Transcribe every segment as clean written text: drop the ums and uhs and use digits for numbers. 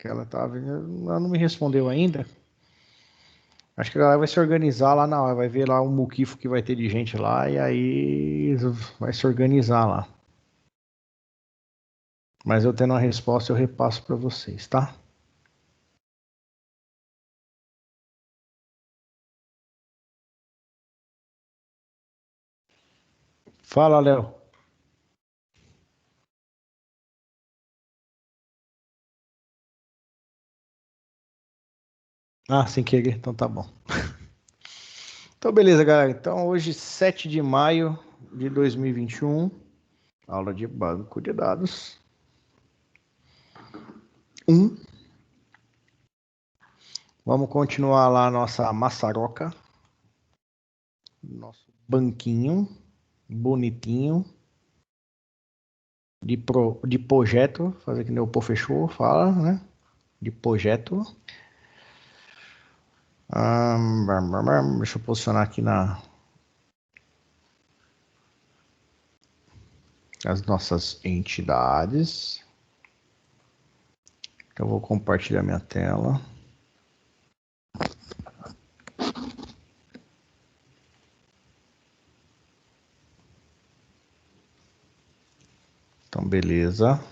que ela não me respondeu ainda. Acho que a galera vai se organizar lá na hora, vai ver lá o muquifo que vai ter de gente lá e aí vai se organizar lá. Mas eu tendo a resposta eu repasso para vocês, tá? Fala, Léo. Ah, sem querer, então tá bom. Então, beleza, galera. Então, hoje, 7 de maio de 2021, aula de banco de dados. 1. Vamos continuar lá a nossa maçaroca. Nosso banquinho bonitinho de projeto. Fazer que nem o professor fala, né? De projeto. Deixa eu posicionar aqui as nossas entidades. Eu vou compartilhar minha tela. Então, beleza.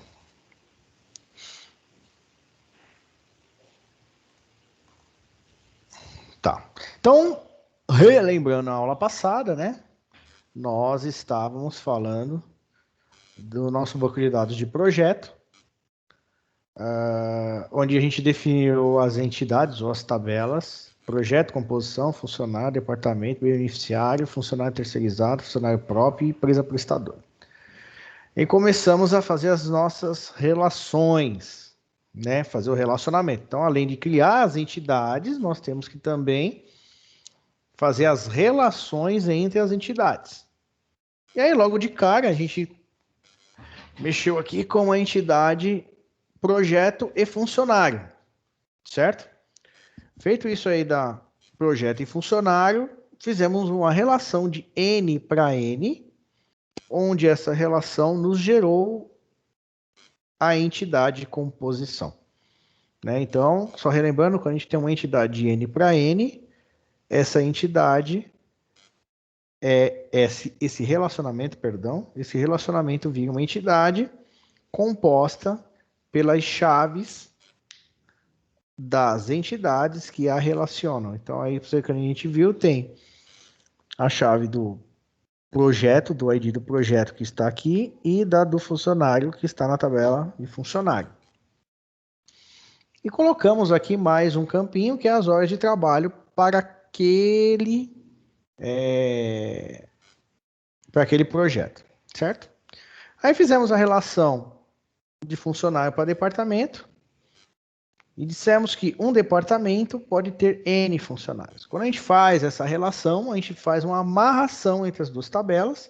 Tá. Então, relembrando a aula passada, né? Nós estávamos falando do nosso banco de dados de projeto, onde a gente definiu as entidades ou as tabelas, projeto, composição, funcionário, departamento, beneficiário, funcionário terceirizado, funcionário próprio e empresa prestadora. E começamos a fazer as nossas relações, né? Fazer o relacionamento. Então, além de criar as entidades, nós temos que também fazer as relações entre as entidades. E aí, logo de cara, a gente mexeu aqui com a entidade projeto e funcionário, certo? Feito isso aí da projeto e funcionário, fizemos uma relação de N para N, onde essa relação nos gerou a entidade de composição. Né? Então, só relembrando, quando a gente tem uma entidade de N para N, essa entidade esse relacionamento, esse relacionamento vira uma entidade composta pelas chaves das entidades que a relacionam. Então, aí, você que a gente viu, tem a chave do projeto, do ID do projeto que está aqui e da do funcionário que está na tabela de funcionário. E colocamos aqui mais um campinho que é as horas de trabalho para aquele projeto, certo? Aí fizemos a relação de funcionário para departamento e dissemos que um departamento pode ter N funcionários. Quando a gente faz essa relação, a gente faz uma amarração entre as duas tabelas.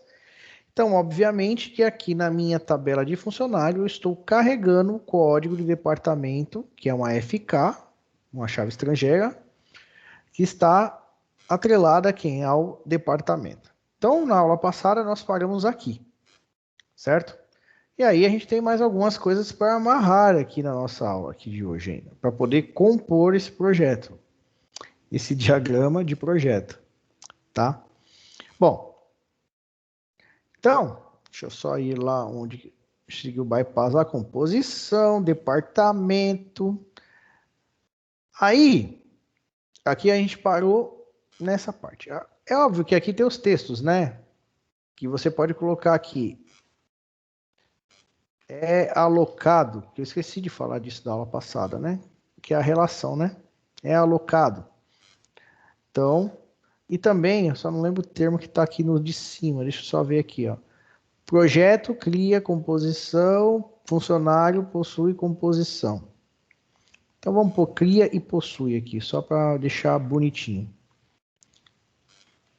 Então, obviamente que aqui na minha tabela de funcionário eu estou carregando o código de departamento, que é uma FK, uma chave estrangeira, que está atrelada a quem? Ao departamento. Então, na aula passada nós paramos aqui, certo? E aí a gente tem mais algumas coisas para amarrar aqui na nossa aula aqui de hoje ainda, para poder compor esse projeto, esse diagrama de projeto, tá? Bom, então, deixa eu só ir lá onde seguiu o bypass, a composição, departamento. Aí, aqui a gente parou nessa parte. É óbvio que aqui tem os textos, né? Que você pode colocar aqui. É alocado, que eu esqueci de falar disso da aula passada, né? Que é a relação, né? É alocado. Então, e também, eu só não lembro o termo que está aqui no de cima, deixa eu só ver aqui, ó. Projeto cria composição, funcionário possui composição. Então vamos pôr cria e possui aqui, só para deixar bonitinho.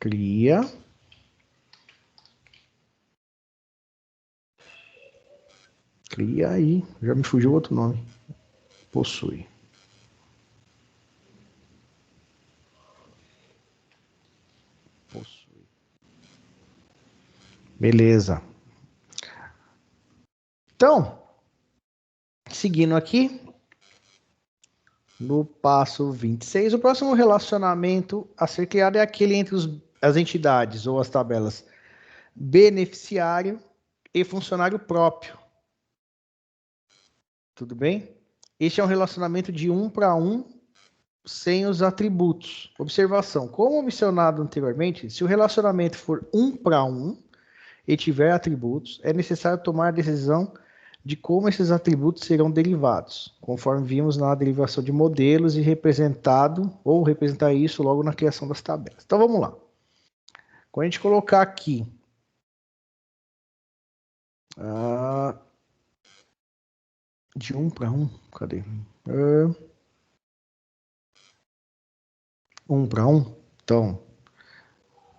Cria. Cria aí, já me fugiu outro nome. Possui. Possui. Beleza. Então, seguindo aqui, No passo 26, o próximo relacionamento a ser criado é aquele entre as entidades ou as tabelas beneficiário e funcionário próprio. Tudo bem? Este é um relacionamento de 1 para 1 sem os atributos. Observação: como mencionado anteriormente, se o relacionamento for 1 para 1 e tiver atributos, é necessário tomar a decisão de como esses atributos serão derivados, conforme vimos na derivação de modelos e representado ou representar isso logo na criação das tabelas. Então vamos lá. Quando a gente colocar aqui de 1 para 1, cadê? 1 para 1, então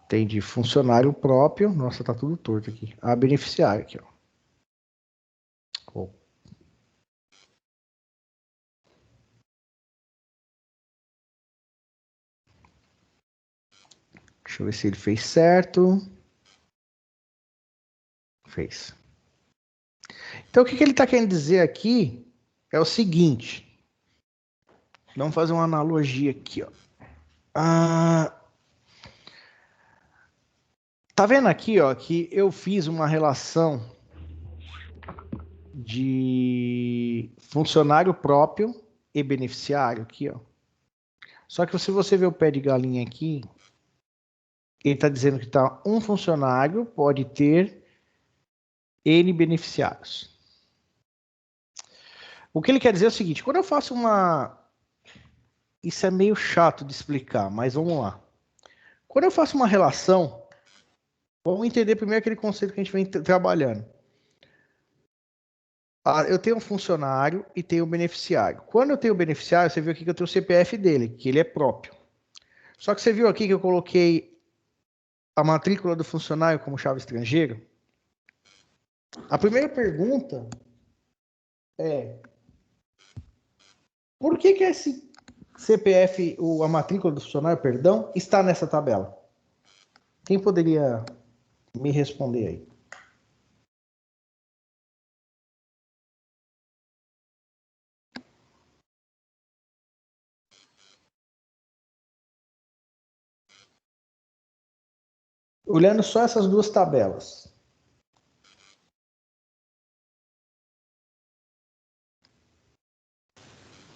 tem de funcionário próprio, nossa, tá tudo torto aqui, a beneficiário aqui, ó. Deixa eu ver se ele fez certo. Fez. Então, o que ele está querendo dizer aqui é o seguinte. Vamos fazer uma analogia aqui, ó. Tá vendo aqui, ó, que eu fiz uma relação de funcionário próprio e beneficiário aqui, ó. Só que se você ver o pé de galinha aqui, ele está dizendo que tá um funcionário pode ter N beneficiários. O que ele quer dizer é o seguinte, quando eu faço uma... Isso é meio chato de explicar, mas vamos lá. Quando eu faço uma relação, vamos entender primeiro aquele conceito que a gente vem trabalhando. Eu tenho um funcionário e tenho um beneficiário. Quando eu tenho o beneficiário, você viu aqui que eu tenho o CPF dele, que ele é próprio. Só que você viu aqui que eu coloquei a matrícula do funcionário como chave estrangeira? A primeira pergunta é: por que esse CPF, a matrícula do funcionário, perdão, está nessa tabela? Quem poderia me responder aí? Olhando só essas duas tabelas.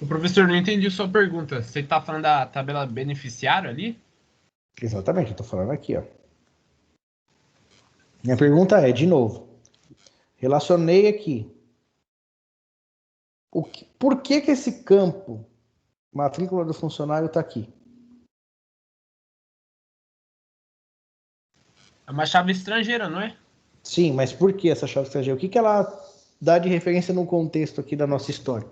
O professor, não entendi sua pergunta. Você está falando da tabela beneficiário ali? Exatamente, eu estou falando aqui, ó. Minha pergunta é, de novo, relacionei aqui. Por que esse campo, matrícula do funcionário, está aqui? É uma chave estrangeira, não é? Sim, mas por que essa chave estrangeira? O que ela dá de referência no contexto aqui da nossa história?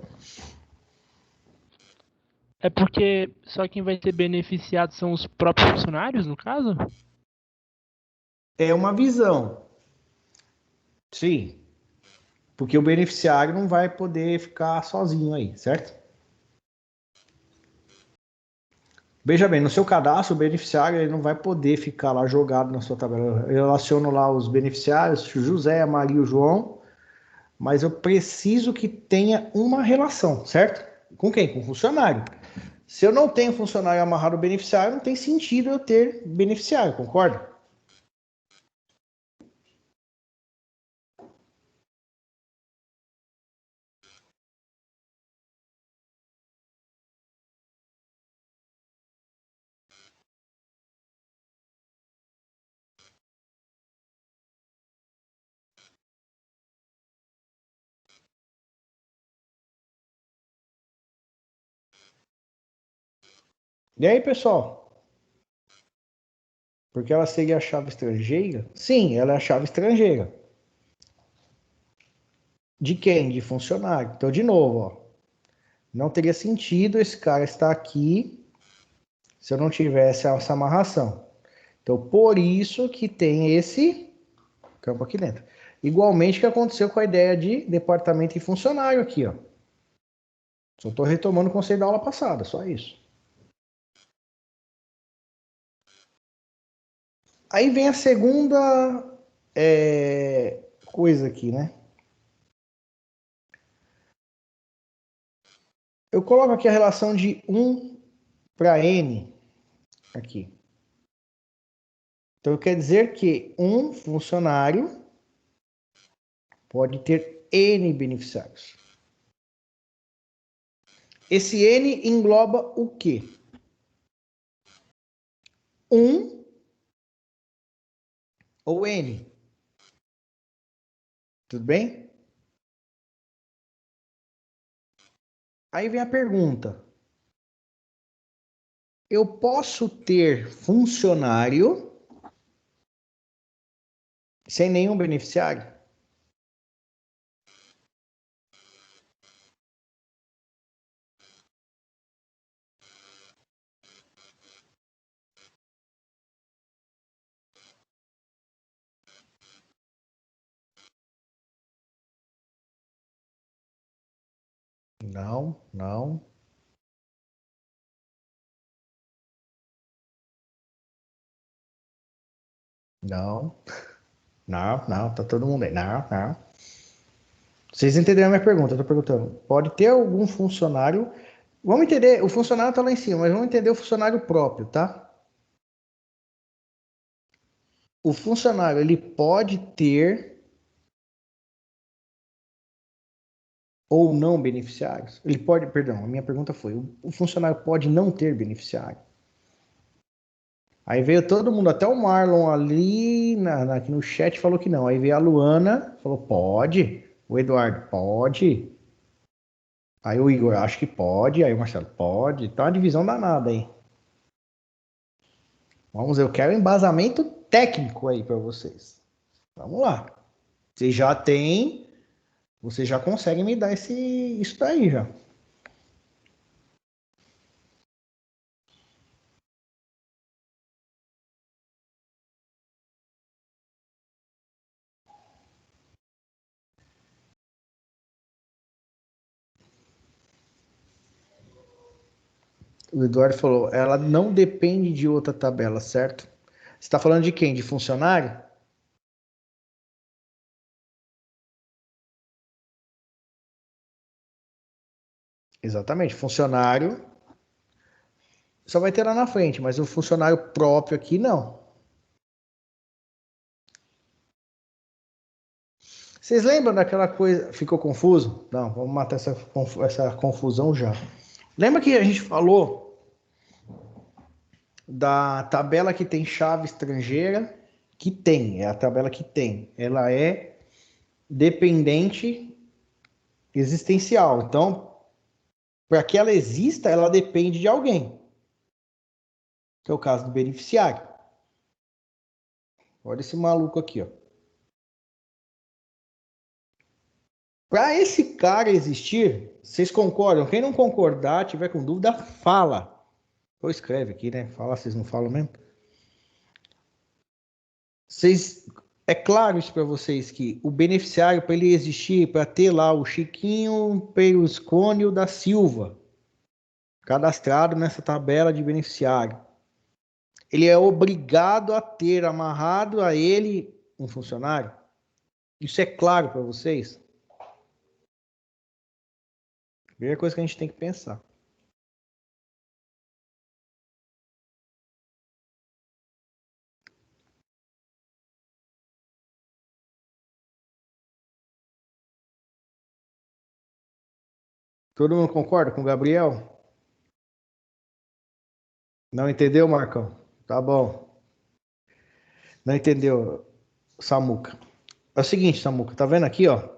É porque só quem vai ser beneficiado são os próprios funcionários, no caso? É uma visão. Sim. Porque o beneficiário não vai poder ficar sozinho aí, certo? Veja bem, no seu cadastro, o beneficiário ele não vai poder ficar lá jogado na sua tabela. Eu relaciono lá os beneficiários, José, a Maria e o João, mas eu preciso que tenha uma relação, certo? Com quem? Com o funcionário. Se eu não tenho funcionário amarrado ao beneficiário, não tem sentido eu ter beneficiário, concorda? E aí, pessoal? Porque ela seria a chave estrangeira? Sim, ela é a chave estrangeira. De quem? De funcionário. Então, de novo, ó, não teria sentido esse cara estar aqui se eu não tivesse essa amarração. Então, por isso que tem esse campo aqui dentro. Igualmente que aconteceu com a ideia de departamento e funcionário aqui, ó. Só estou retomando o conceito da aula passada, só isso. Aí vem a segunda coisa aqui, né? Eu coloco aqui a relação de 1 para N, aqui. Então, quer dizer que um funcionário pode ter N beneficiários. Esse N engloba o quê? 1 ou N? Tudo bem? Aí vem a pergunta. Eu posso ter funcionário sem nenhum beneficiário? Não, não. Não. Não, não, tá todo mundo aí. Não, não. Vocês entenderam a minha pergunta? Eu tô perguntando. Pode ter algum funcionário. Vamos entender, o funcionário tá lá em cima, mas vamos entender o funcionário próprio, tá? O funcionário, ele pode ter ou não beneficiários? Ele pode, perdão, a minha pergunta foi, o funcionário pode não ter beneficiário? Aí veio todo mundo, até o Marlon ali aqui no chat falou que não. Aí veio a Luana, falou pode. O Eduardo, pode. Aí o Igor, acho que pode. Aí o Marcelo, pode. Então a divisão danada aí. Vamos ver, eu quero embasamento técnico aí para vocês. Vamos lá. Vocês já têm, vocês já conseguem me dar isso daí já. O Eduardo falou, ela não depende de outra tabela, certo? Você está falando de quem? De funcionário? Exatamente, funcionário só vai ter lá na frente, mas o funcionário próprio aqui não. Vocês lembram daquela coisa? Ficou confuso? Não, vamos matar essa confusão já. Lembra que a gente falou da tabela que tem chave estrangeira? Que tem, é a tabela que tem. Ela é dependente existencial. Então, para que ela exista, ela depende de alguém. Que é o caso do beneficiário. Olha esse maluco aqui, ó. Para esse cara existir, vocês concordam? Quem não concordar, tiver com dúvida, fala. Ou escreve aqui, né? Fala, vocês não falam mesmo. Vocês, é claro isso para vocês que o beneficiário, para ele existir, para ter lá o Chiquinho Peruscônio da Silva, cadastrado nessa tabela de beneficiário, ele é obrigado a ter amarrado a ele um funcionário? Isso é claro para vocês? Primeira coisa que a gente tem que pensar. Todo mundo concorda com o Gabriel? Não entendeu, Marcão? Tá bom. Não entendeu, Samuca? É o seguinte, Samuca, tá vendo aqui, ó?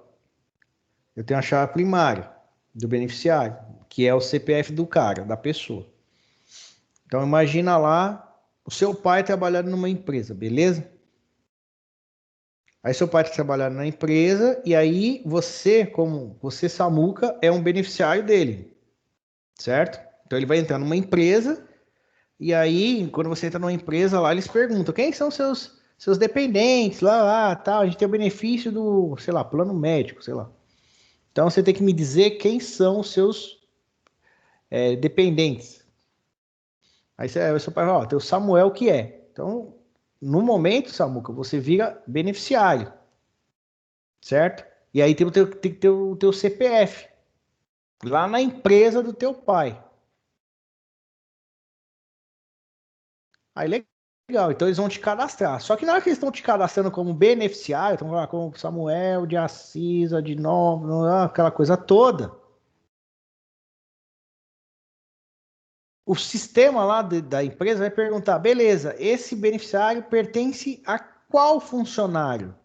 Eu tenho a chave primária do beneficiário, que é o CPF do cara, da pessoa. Então imagina lá o seu pai trabalhando numa empresa, beleza? Aí seu pai está trabalhando na empresa e aí você, como você, Samuca, é um beneficiário dele, certo? Então ele vai entrar numa empresa e aí, quando você entra numa empresa lá, eles perguntam quem são seus dependentes, lá, tal. A gente tem o benefício do, sei lá, plano médico, sei lá. Então você tem que me dizer quem são os seus dependentes. Aí seu pai fala, ó, tem o Samuel que é. Então, no momento, Samuca, você vira beneficiário, certo? E aí tem que ter o teu CPF. lá na empresa do teu pai. Aí legal, então eles vão te cadastrar. Só que na hora que eles estão te cadastrando como beneficiário, estão lá como Samuel de Assis, de Novo, aquela coisa toda. O sistema lá da empresa vai perguntar, beleza, esse beneficiário pertence a qual funcionário?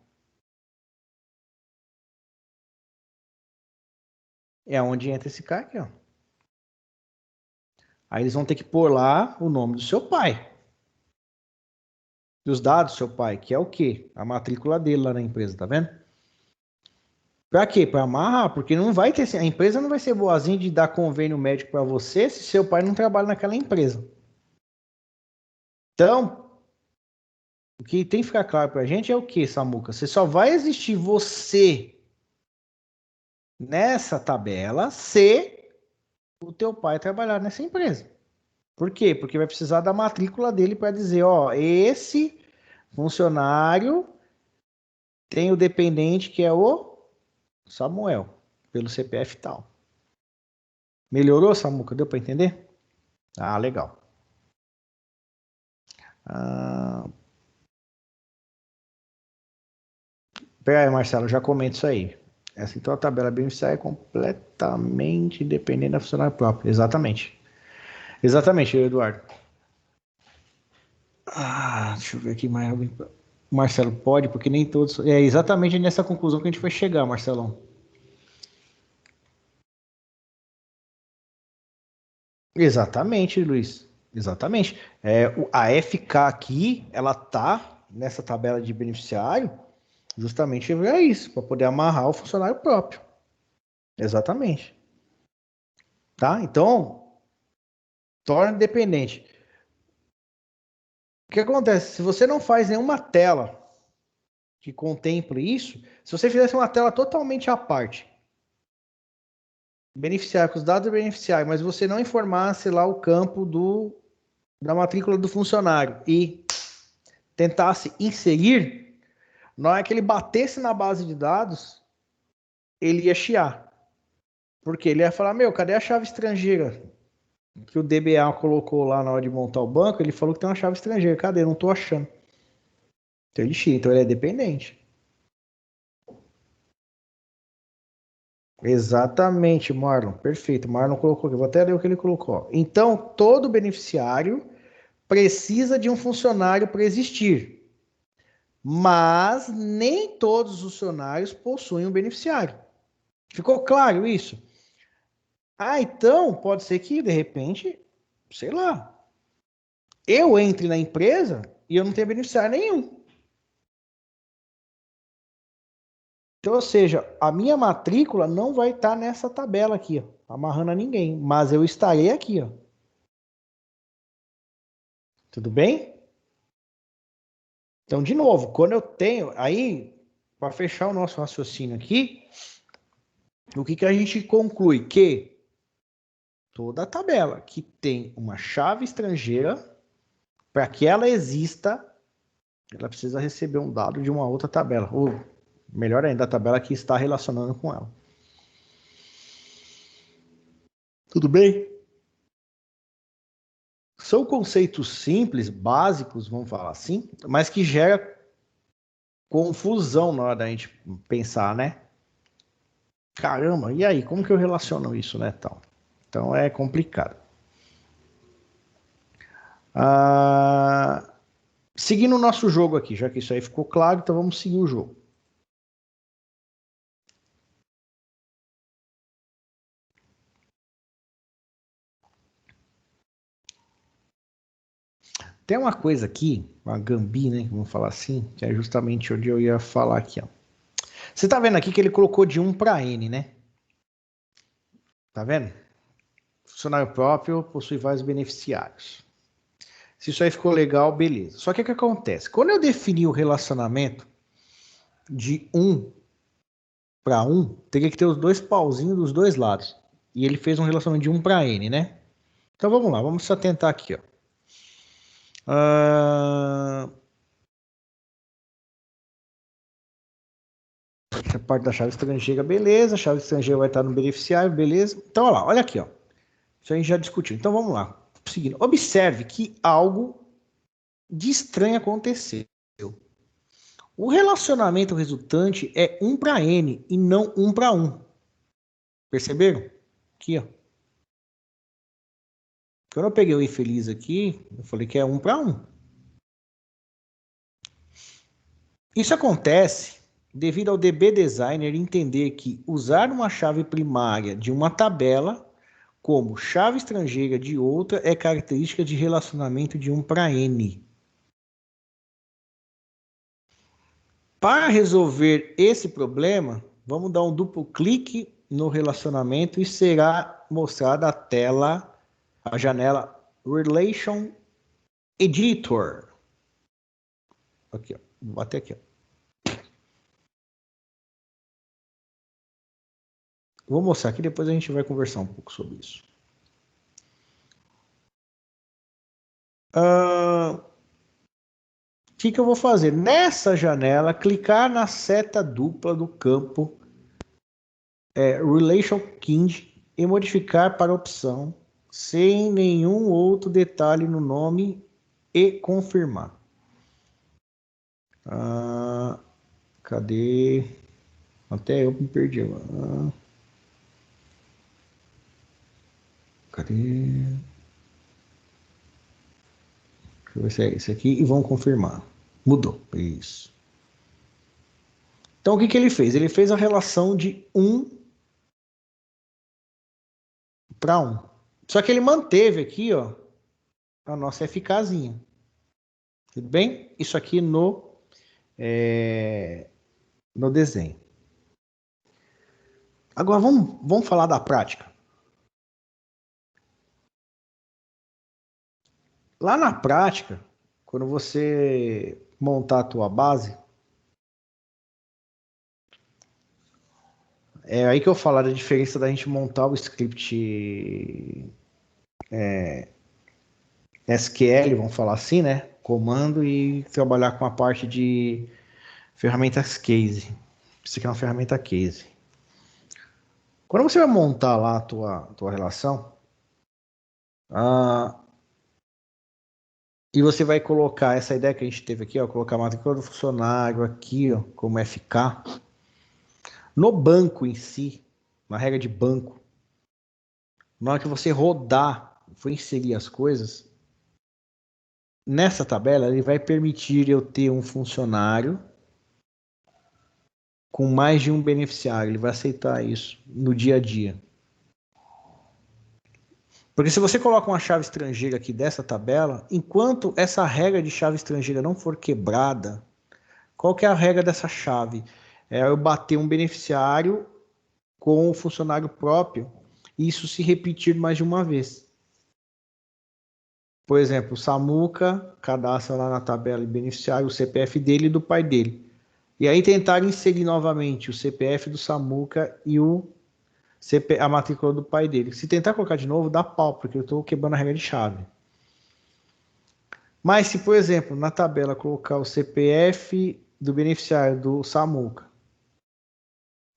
É onde entra esse cara aqui, ó. Aí eles vão ter que pôr lá o nome do seu pai. E os dados do seu pai, que é o quê? A matrícula dele lá na empresa, tá vendo? Pra quê? Pra amarrar, porque não vai ter, a empresa não vai ser boazinha de dar convênio médico pra você se seu pai não trabalha naquela empresa. Então, o que tem que ficar claro pra gente é o quê, Samuca? Você só vai existir você nessa tabela se o teu pai trabalhar nessa empresa. Por quê? Porque vai precisar da matrícula dele para dizer, ó, esse funcionário tem o dependente que é o Samuel, pelo CPF tal. Melhorou, Samuca? Deu para entender? Ah, legal. Pera aí, Marcelo, já comento isso aí. Essa então a tabela beneficiária é completamente independente da funcionária própria. Exatamente. Exatamente, Eduardo. Deixa eu ver aqui mais alguém. Marcelo, pode, porque nem todos. É exatamente nessa conclusão que a gente vai chegar, Marcelão. Exatamente, Luiz. Exatamente. A FK aqui, ela tá nessa tabela de beneficiário justamente para isso, para poder amarrar o funcionário próprio. Exatamente. Tá? Então, torna dependente. O que acontece? Se você não faz nenhuma tela que contemple isso, se você fizesse uma tela totalmente à parte, beneficiário, com os dados do beneficiário, mas você não informasse lá o campo da matrícula do funcionário e tentasse inserir, na hora que ele batesse na base de dados, ele ia chiar. Porque ele ia falar, meu, cadê a chave estrangeira que o DBA colocou lá na hora de montar o banco? Ele falou que tem uma chave estrangeira. Cadê? Não tô achando. Então ele chia, então ele é dependente. Exatamente, Marlon. Perfeito. Marlon colocou aqui. Vou até ler o que ele colocou. Então, todo beneficiário precisa de um funcionário para existir. Mas nem todos os funcionários possuem um beneficiário. Ficou claro isso? Então pode ser que, de repente, sei lá, eu entre na empresa e eu não tenho beneficiário nenhum. Então, ou seja, a minha matrícula não vai estar nessa tabela aqui, ó, amarrando a ninguém, mas eu estarei aqui, ó. Tudo bem? Então, de novo, quando eu tenho, aí, para fechar o nosso raciocínio aqui, o que a gente conclui? Que toda tabela que tem uma chave estrangeira, para que ela exista, ela precisa receber um dado de uma outra tabela, ou melhor ainda, a tabela que está relacionando com ela. Tudo bem? São conceitos simples, básicos, vamos falar assim, mas que gera confusão na hora da gente pensar, né? Caramba, e aí, como que eu relaciono isso, né, tal? Então é complicado. Seguindo o nosso jogo aqui, já que isso aí ficou claro, então vamos seguir o jogo. Tem uma coisa aqui, uma gambi, né, vamos falar assim, que é justamente onde eu ia falar aqui, ó. Você tá vendo aqui que ele colocou de 1 para N, né? Tá vendo? Funcionário próprio possui vários beneficiários. Se isso aí ficou legal, beleza. Só que o que acontece? Quando eu defini o relacionamento de 1 para 1, teria que ter os dois pauzinhos dos dois lados. E ele fez um relacionamento de 1 para N, né? Então vamos lá, vamos se atentar aqui, ó. A parte da chave estrangeira, beleza. A chave estrangeira vai estar no beneficiário, beleza. Então, olha aqui, ó. Isso a gente já discutiu. Então, vamos lá. Seguindo. Observe que algo de estranho aconteceu. O relacionamento resultante é 1 para N e não 1 para 1. Perceberam? Aqui, ó. Quando eu peguei o infeliz aqui, eu falei que é 1 para 1. Isso acontece devido ao DB Designer entender que usar uma chave primária de uma tabela como chave estrangeira de outra é característica de relacionamento de 1 para N. Para resolver esse problema, vamos dar um duplo clique no relacionamento e será mostrada a janela Relation Editor. Aqui, ó. Vou bater aqui, ó. Vou mostrar aqui, depois a gente vai conversar um pouco sobre isso. O que eu vou fazer? Nessa janela, clicar na seta dupla do campo Relation Kind e modificar para a opção sem nenhum outro detalhe no nome e confirmar. Cadê? Até eu me perdi agora. Cadê? Deixa eu ver se é esse aqui e vamos confirmar. Mudou. Isso. Então, o que ele fez? Ele fez a relação de 1 para 1. Só que ele manteve aqui, ó, a nossa FKzinha. Tudo bem? Isso aqui no desenho. Agora, vamos falar da prática. Lá na prática, quando você montar a tua base, é aí que eu falo da diferença da gente montar o script SQL, vamos falar assim, né? Comando e trabalhar com a parte de ferramentas case. Isso aqui é uma ferramenta case. Quando você vai montar lá a tua relação, e você vai colocar essa ideia que a gente teve aqui, ó, colocar a matrícula do funcionário aqui, ó, como FK. No banco em si, na regra de banco, na hora que você rodar, for inserir as coisas, nessa tabela ele vai permitir eu ter um funcionário com mais de um beneficiário. Ele vai aceitar isso no dia a dia. Porque se você coloca uma chave estrangeira aqui dessa tabela, enquanto essa regra de chave estrangeira não for quebrada, qual que é a regra dessa chave? É eu bater um beneficiário com o funcionário próprio e isso se repetir mais de uma vez. Por exemplo, o Samuca cadastra lá na tabela de beneficiário o CPF dele e do pai dele. E aí tentar inserir novamente o CPF do Samuca e a matrícula do pai dele. Se tentar colocar de novo, dá pau, porque eu estou quebrando a regra de chave. Mas se, por exemplo, na tabela colocar o CPF do beneficiário do Samuca,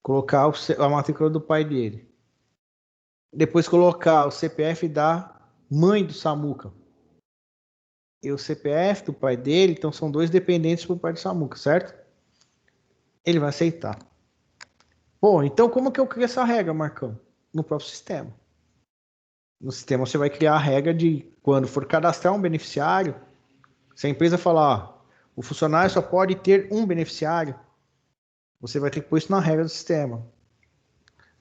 colocar a matrícula do pai dele, depois colocar o CPF da mãe do Samuca e o CPF do pai dele, então são dois dependentes para o pai do Samuca, certo? Ele vai aceitar. Bom, então como que eu crio essa regra, Marcão? No próprio sistema. No sistema você vai criar a regra de quando for cadastrar um beneficiário, se a empresa falar, o funcionário só pode ter um beneficiário, você vai ter que pôr isso na regra do sistema.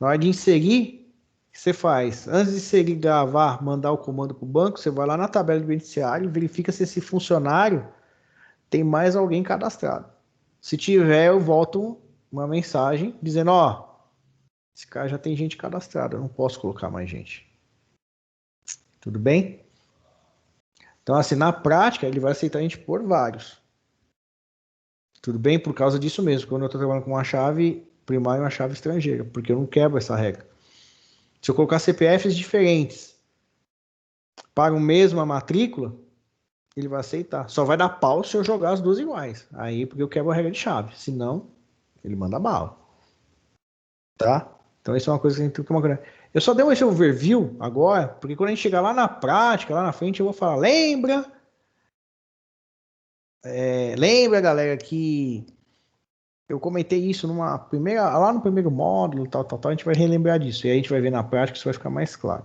Na hora de inserir, o que você faz? Antes de inserir, gravar, mandar o comando para o banco, você vai lá na tabela de beneficiário e verifica se esse funcionário tem mais alguém cadastrado. Se tiver, eu volto uma mensagem dizendo, ó, esse cara já tem gente cadastrada, eu não posso colocar mais gente. Tudo bem? Então, assim, na prática, ele vai aceitar a gente por vários. Tudo bem? Por causa disso mesmo, quando eu estou trabalhando com uma chave primária e uma chave estrangeira, porque eu não quebro essa regra. Se eu colocar CPFs diferentes para a mesma matrícula, ele vai aceitar. Só vai dar pau se eu jogar as duas iguais. Aí, porque eu quebro a regra de chave. Senão, ele manda bala. Tá? Então isso é uma coisa que a gente tem que tomar cuidado. Eu só dei esse overview agora, porque quando a gente chegar lá na prática, lá na frente, eu vou falar, lembra, galera, que eu comentei isso lá no primeiro módulo, tal, a gente vai relembrar disso, e aí a gente vai ver na prática, isso vai ficar mais claro.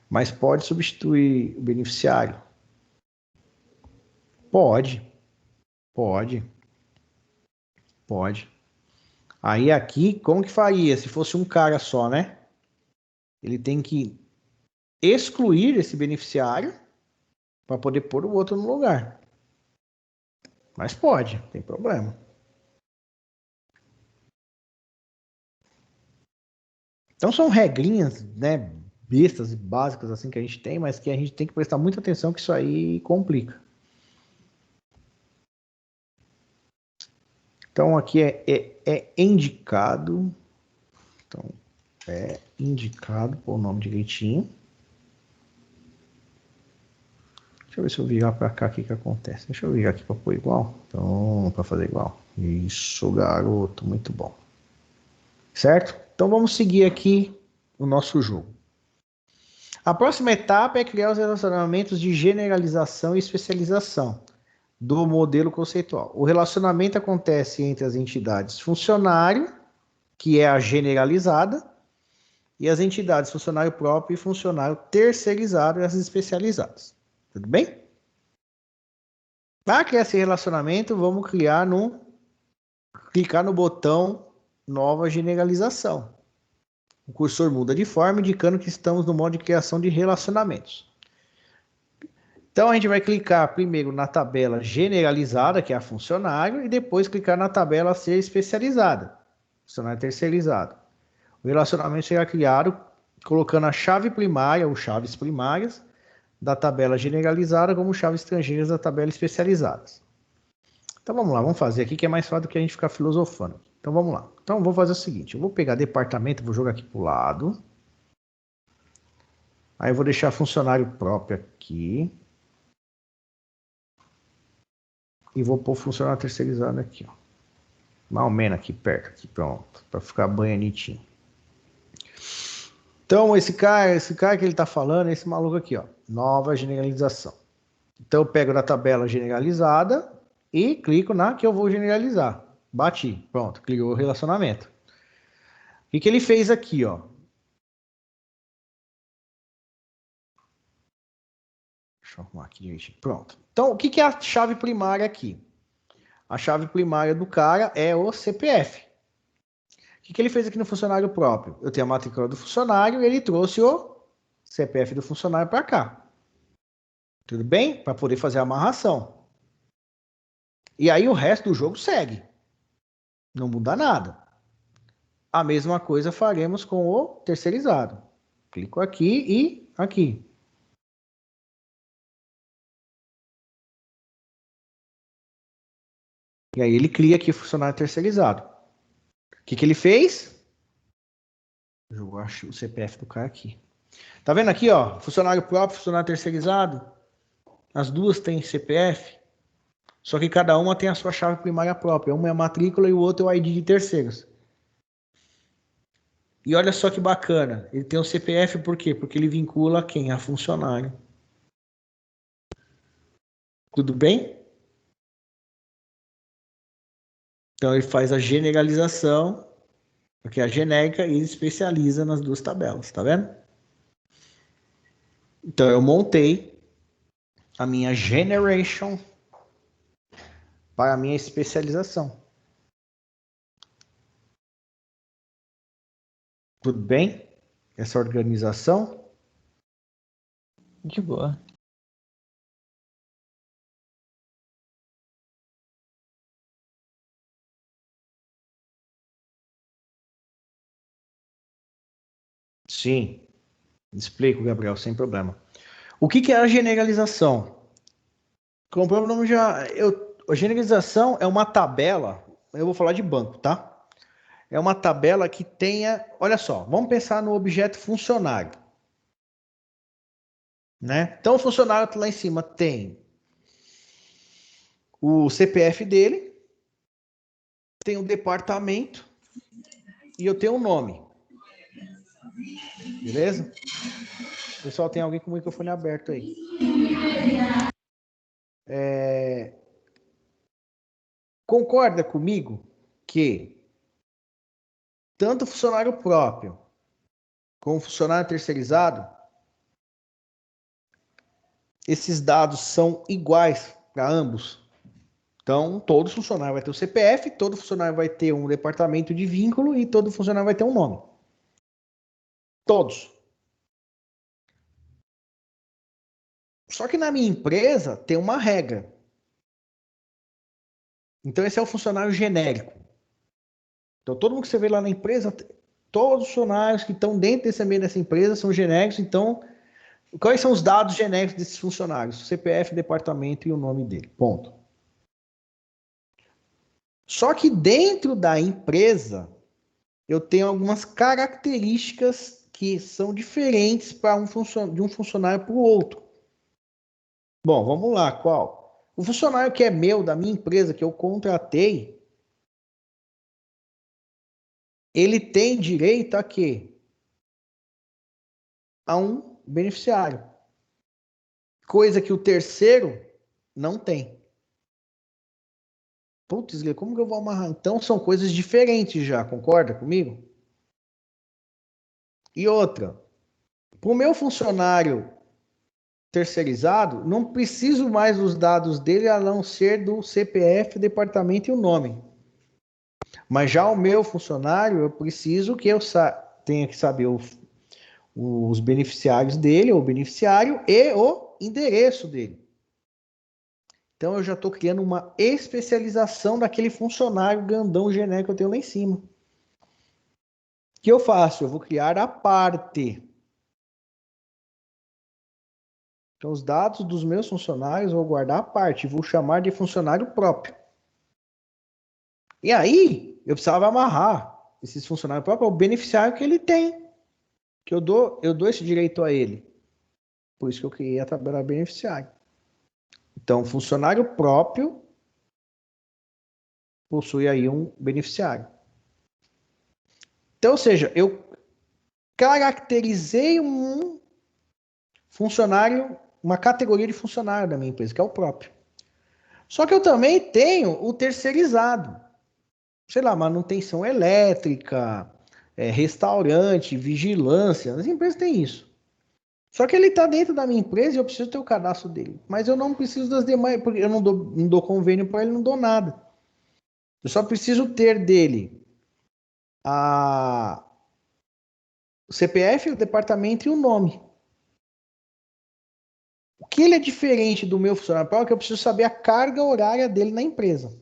Mas pode substituir o beneficiário? Pode. Aí aqui, como que faria se fosse um cara só, né? Ele tem que excluir esse beneficiário para poder pôr o outro no lugar. Mas pode, não tem problema. Então são regrinhas, né, bestas e básicas assim que a gente tem, mas que a gente tem que prestar muita atenção que isso aí complica. Então aqui é indicado. Então é indicado, pôr o nome direitinho. Deixa eu ver se eu virar para cá, o que acontece. Deixa eu virar aqui para pôr igual. Então, para fazer igual. Isso, garoto, muito bom. Certo? Então vamos seguir aqui o nosso jogo. A próxima etapa é criar os relacionamentos de generalização e especialização do modelo conceitual. O relacionamento acontece entre as entidades funcionário, que é a generalizada, e as entidades funcionário próprio e funcionário terceirizado e as especializadas. Tudo bem? Para criar esse relacionamento, vamos clicar no botão Nova Generalização. O cursor muda de forma, indicando que estamos no modo de criação de relacionamentos. Então, a gente vai clicar primeiro na tabela generalizada, que é a funcionário, e depois clicar na tabela ser especializada, funcionário terceirizado. O relacionamento será criado colocando a chave primária ou chaves primárias da tabela generalizada como chaves estrangeiras da tabela especializadas. Então vamos lá, vamos fazer aqui que é mais fácil do que a gente ficar filosofando. Então vamos lá. Então vou fazer o seguinte, eu vou pegar departamento, vou jogar aqui para o lado. Aí eu vou deixar funcionário próprio aqui. E vou pôr funcionário terceirizado aqui, ó. Mais ou menos aqui perto, aqui, pronto, para ficar bonitinho. Então esse cara que ele está falando, é esse maluco aqui, ó, nova generalização. Então eu pego na tabela generalizada e clico na que eu vou generalizar. Bati, pronto, criou o relacionamento. O que ele fez aqui, ó? Deixa eu arrumar aqui direitinho. Pronto. Então, o que é a chave primária aqui? A chave primária do cara é o CPF. O que ele fez aqui no funcionário próprio? Eu tenho a matrícula do funcionário e ele trouxe o CPF do funcionário para cá. Tudo bem? Para poder fazer a amarração. E aí o resto do jogo segue. Não muda nada. A mesma coisa faremos com o terceirizado. Clico aqui e aqui. E aí ele cria aqui funcionário terceirizado. O que ele fez? Jogou o CPF do cara aqui. Tá vendo aqui, ó? Funcionário próprio, funcionário terceirizado. As duas têm CPF. Só que cada uma tem a sua chave primária própria. Uma é a matrícula e o outro é o ID de terceiros. E olha só que bacana. Ele tem o CPF por quê? Porque ele vincula quem? A funcionário. Tudo bem? Então ele faz a generalização, porque é a genérica, e ele especializa nas duas tabelas, tá vendo? Então eu montei a minha generation para a minha especialização. Tudo bem? Essa organização? De boa. Sim. Explico, Gabriel, sem problema. O que é a generalização? Como o próprio nome já... A generalização é uma tabela, eu vou falar de banco, tá? É uma tabela que tenha... Olha só, vamos pensar no objeto funcionário. Né? Então o funcionário lá em cima tem o CPF dele, tem o departamento, e eu tenho um nome. Beleza? Pessoal, tem alguém com o microfone aberto aí. Concorda comigo que tanto funcionário próprio como funcionário terceirizado, esses dados são iguais para ambos? Então, todo funcionário vai ter o CPF, todo funcionário vai ter um departamento de vínculo e todo funcionário vai ter um nome. Todos. Só que na minha empresa tem uma regra. Então, esse é o funcionário genérico. Então, todo mundo que você vê lá na empresa, todos os funcionários que estão dentro desse ambiente dessa empresa são genéricos. Então, quais são os dados genéricos desses funcionários? O CPF, departamento e o nome dele. Ponto. Só que dentro da empresa, eu tenho algumas características que são diferentes de um funcionário para o outro. Bom, vamos lá, qual? O funcionário que é meu, da minha empresa, que eu contratei, ele tem direito a quê? A um beneficiário. Coisa que o terceiro não tem. Putz, como que eu vou amarrar? Então são coisas diferentes já, concorda comigo? E outra, para o meu funcionário terceirizado, não preciso mais dos dados dele a não ser do CPF, departamento e o nome. Mas já o meu funcionário, eu preciso que eu tenha que saber os beneficiários dele, ou beneficiário, e o endereço dele. Então eu já estou criando uma especialização daquele funcionário grandão genérico que eu tenho lá em cima. O que eu faço? Eu vou criar a parte. Então os dados dos meus funcionários eu vou guardar a parte, vou chamar de funcionário próprio. E aí eu precisava amarrar esses funcionários próprios ao beneficiário que ele tem. Que eu dou esse direito a ele. Por isso que eu criei a tabela beneficiário. Então, funcionário próprio possui aí um beneficiário. Então, ou seja, eu caracterizei um funcionário, uma categoria de funcionário da minha empresa, que é o próprio. Só que eu também tenho o terceirizado. Sei lá, manutenção elétrica, restaurante, vigilância. As empresas têm isso. Só que ele está dentro da minha empresa e eu preciso ter o cadastro dele. Mas eu não preciso das demais, porque eu não dou convênio para ele, não dou nada. Eu só preciso ter dele o CPF, o departamento e o nome. O que ele é diferente do meu funcionário próprio é que eu preciso saber a carga horária dele na empresa.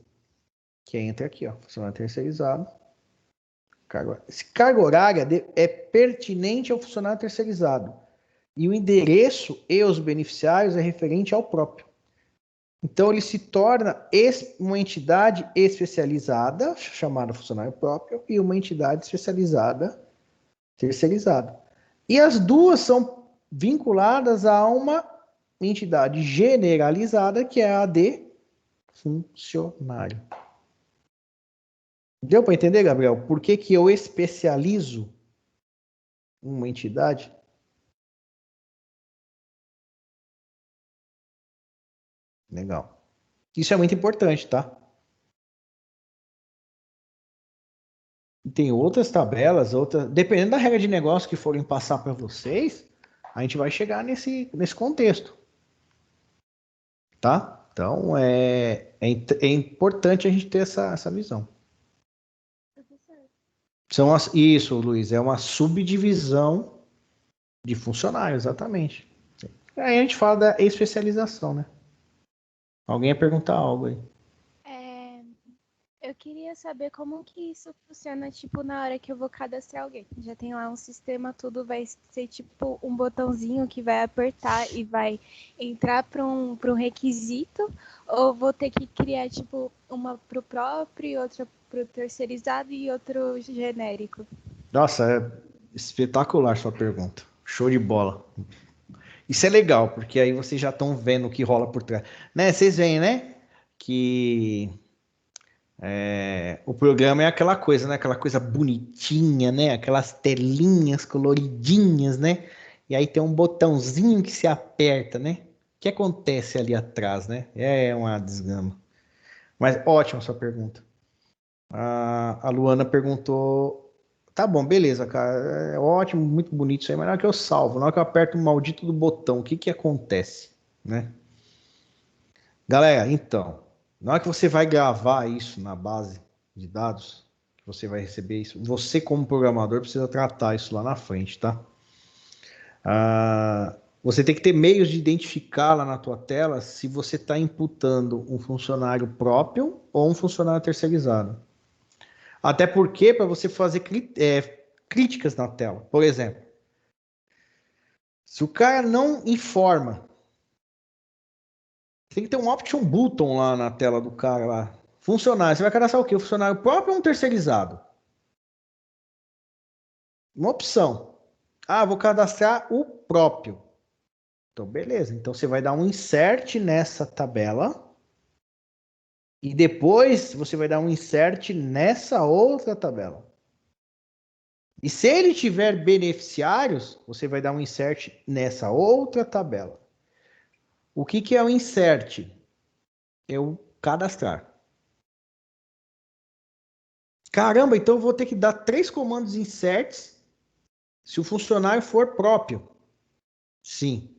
Que entra aqui, ó, funcionário terceirizado. Esse carga horária é pertinente ao funcionário terceirizado. E o endereço e os beneficiários é referente ao próprio. Então, ele se torna uma entidade especializada, chamada funcionário próprio, e uma entidade especializada, terceirizada. E as duas são vinculadas a uma entidade generalizada, que é a de funcionário. Deu para entender, Gabriel? Por que eu especializo uma entidade? Legal. Isso é muito importante, tá? Tem outras tabelas, dependendo da regra de negócio que forem passar para vocês, a gente vai chegar nesse contexto. Tá? Então, é importante a gente ter essa visão. Isso, Luiz, é uma subdivisão de funcionários, exatamente. Aí a gente fala da especialização, né? Alguém ia perguntar algo aí. Eu queria saber como que isso funciona, tipo, na hora que eu vou cadastrar alguém. Já tem lá um sistema, tudo vai ser tipo um botãozinho que vai apertar e vai entrar para um requisito, ou vou ter que criar, tipo, uma pro próprio, outra pro terceirizado e outro genérico? Nossa, é espetacular sua pergunta. Show de bola. Isso é legal, porque aí vocês já estão vendo o que rola por trás. Né? Vocês veem, né? Que O programa é aquela coisa, né? Aquela coisa bonitinha, né? Aquelas telinhas coloridinhas, né? E aí tem um botãozinho que se aperta, né? O que acontece ali atrás, né? É uma desgrama. Mas ótima sua pergunta. A Luana perguntou: tá bom, beleza, cara. É ótimo, muito bonito isso aí, mas na hora que eu salvo, na hora que eu aperto o maldito do botão, o que que acontece, né? Galera, então, na hora que você vai gravar isso na base de dados, que você vai receber isso, você como programador precisa tratar isso lá na frente, tá? Você tem que ter meios de identificar lá na tua tela se você está imputando um funcionário próprio ou um funcionário terceirizado. Até porque para você fazer críticas na tela. Por exemplo, se o cara não informa, tem que ter um option button lá na tela do cara lá. Funcionário, você vai cadastrar o quê? O funcionário próprio ou um terceirizado? Uma opção. Vou cadastrar o próprio. Então, beleza. Então, você vai dar um insert nessa tabela. E depois, você vai dar um insert nessa outra tabela. E se ele tiver beneficiários, você vai dar um insert nessa outra tabela. O que é o insert? É o cadastrar. Caramba, então eu vou ter que dar 3 comandos inserts se o funcionário for próprio. Sim.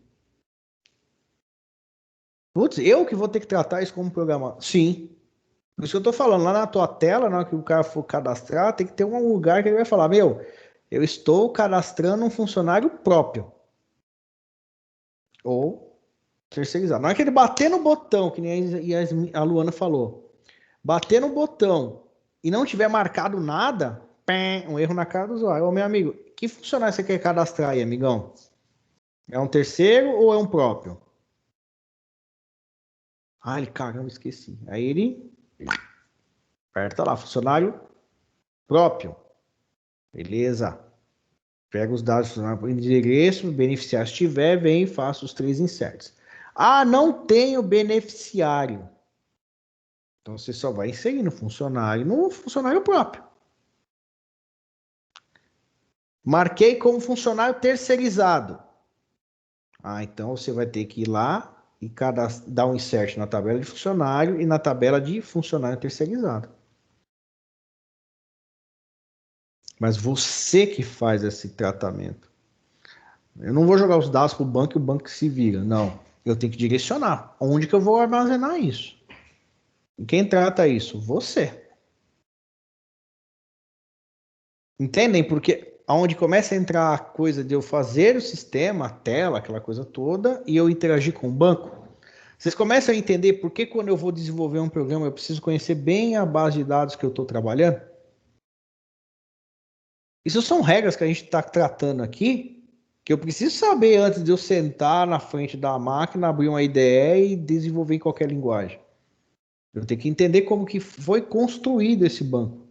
Putz, eu que vou ter que tratar isso como programador? Sim. Por isso que eu tô falando, lá na tua tela, na hora que o cara for cadastrar, tem que ter um lugar que ele vai falar, meu, eu estou cadastrando um funcionário próprio. Ou terceirizado. Na hora que ele bater no botão, que nem a Luana falou, bater no botão e não tiver marcado nada, um erro na cara do usuário. Ô, meu amigo, que funcionário você quer cadastrar aí, amigão? É um terceiro ou é um próprio? Ele, caramba, esqueci. Aí ele aperta lá, funcionário próprio. Beleza. Pega os dados do endereço, beneficiário se tiver, vem e faça os 3 inserts. Não tenho beneficiário. Então você só vai inserir no funcionário próprio. Marquei como funcionário terceirizado. Então você vai ter que ir lá e dar um insert na tabela de funcionário e na tabela de funcionário terceirizado. Mas você que faz esse tratamento. Eu não vou jogar os dados para o banco e o banco se vira. Não. Eu tenho que direcionar. Onde que eu vou armazenar isso? E quem trata isso? Você. Entendem? Porque aonde começa a entrar a coisa de eu fazer o sistema, a tela, aquela coisa toda, e eu interagir com o banco. Vocês começam a entender por que quando eu vou desenvolver um programa eu preciso conhecer bem a base de dados que eu estou trabalhando? Isso são regras que a gente está tratando aqui, que eu preciso saber antes de eu sentar na frente da máquina, abrir uma IDE e desenvolver em qualquer linguagem. Eu tenho que entender como que foi construído esse banco.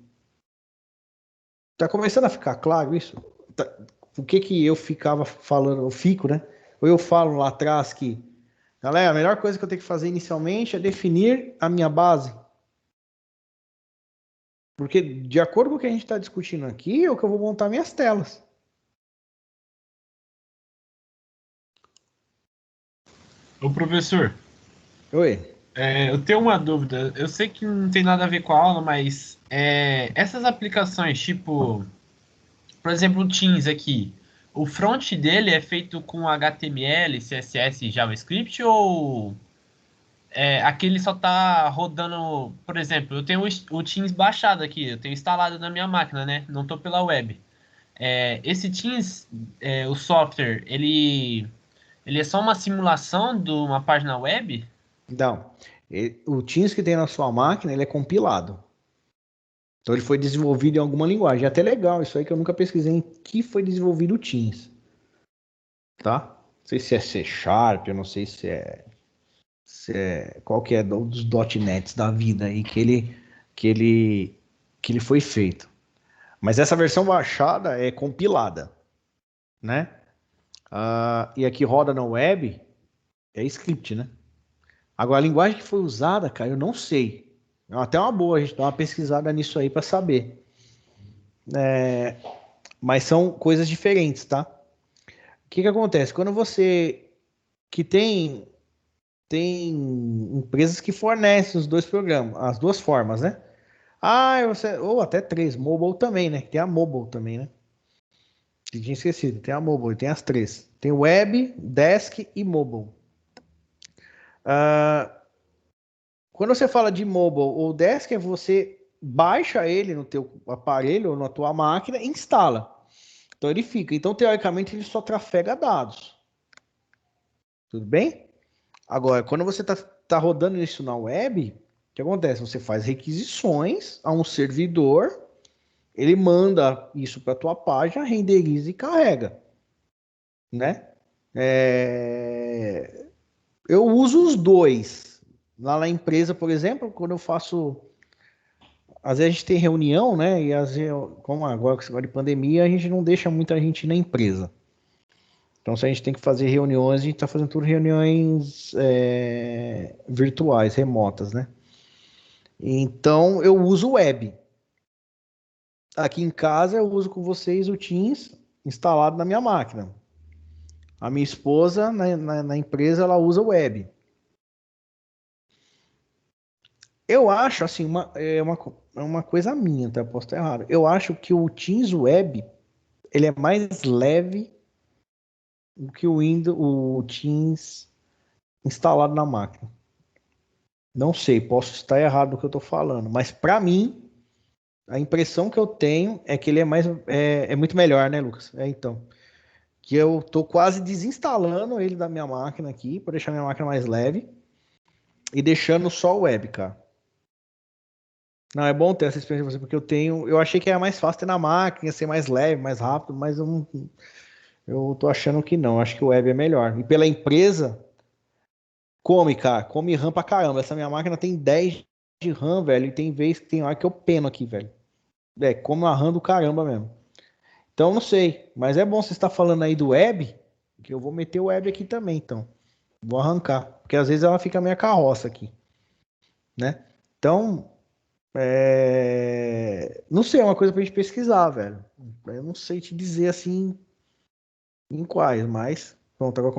Tá começando a ficar claro isso? O que eu ficava falando, eu fico, né? Ou eu falo lá atrás que, galera, a melhor coisa que eu tenho que fazer inicialmente é definir a minha base. Porque, de acordo com o que a gente está discutindo aqui, é o que eu vou montar minhas telas. Ô, professor, Oi. eu tenho uma dúvida. Eu sei que não tem nada a ver com a aula, mas essas aplicações, tipo, por exemplo, o Teams aqui, o front dele é feito com HTML, CSS e JavaScript ou aquele só tá rodando, por exemplo, eu tenho o Teams baixado aqui, eu tenho instalado na minha máquina, né? Não tô pela web. Esse Teams, o software, ele é só uma simulação de uma página web? Então, o Teams que tem na sua máquina, ele é compilado. Então, ele foi desenvolvido em alguma linguagem. É até legal isso aí que eu nunca pesquisei em que foi desenvolvido o Teams. Tá? Não sei se é C Sharp, eu não sei se é qual que é dos .NETs da vida aí que ele foi feito. Mas essa versão baixada é compilada, né? E aqui roda na web é script, né? Agora a linguagem que foi usada, cara, eu não sei. É até uma boa a gente dar uma pesquisada nisso aí para saber. Mas são coisas diferentes, tá? O que acontece? Quando você que tem empresas que fornecem os dois programas, as duas formas, né? Ou até três, mobile também, né? Tem a mobile também, né? Eu tinha esquecido, tem a mobile, tem as três. Tem web, desk e mobile. Quando você fala de mobile ou desk, é você baixa ele no teu aparelho ou na tua máquina e instala. Então ele fica. Então, teoricamente, ele só trafega dados. Tudo bem? Agora, quando você tá rodando isso na web, o que acontece? Você faz requisições a um servidor, ele manda isso para a tua página, renderiza e carrega, né? Eu uso os dois. Lá na empresa, por exemplo, quando eu faço... Às vezes a gente tem reunião, né? E às vezes, como agora com esse negócio de pandemia, a gente não deixa muita gente na empresa. Então, se a gente tem que fazer reuniões, a gente está fazendo tudo reuniões virtuais, remotas, né? Então, eu uso o web. Aqui em casa, eu uso com vocês o Teams instalado na minha máquina. A minha esposa, na empresa, ela usa o web. Eu acho, assim, uma coisa minha, tá? Eu posso estar errado. Eu acho que o Teams Web, ele é mais leve do que o Teams instalado na máquina. Não sei, posso estar errado do que eu estou falando, mas para mim, a impressão que eu tenho é que ele é muito melhor, né, Lucas? Então, que eu estou quase desinstalando ele da minha máquina aqui, para deixar minha máquina mais leve, e deixando só o web, cara. Não, é bom ter essa experiência de você, porque eu achei que era mais fácil ter na máquina, ser mais leve, mais rápido, mas eu tô achando que não, acho que o web é melhor. E pela empresa, cara, come RAM pra caramba. Essa minha máquina tem 10 de RAM, velho, e tem vez que tem hora que eu peno aqui, velho. Come uma RAM do caramba mesmo. Então, não sei, mas é bom você estar falando aí do web, que eu vou meter o web aqui também, então. Vou arrancar, porque às vezes ela fica meio carroça aqui, né? Então, não sei, é uma coisa pra gente pesquisar, velho. Eu não sei te dizer assim em quais, mas pronto, agora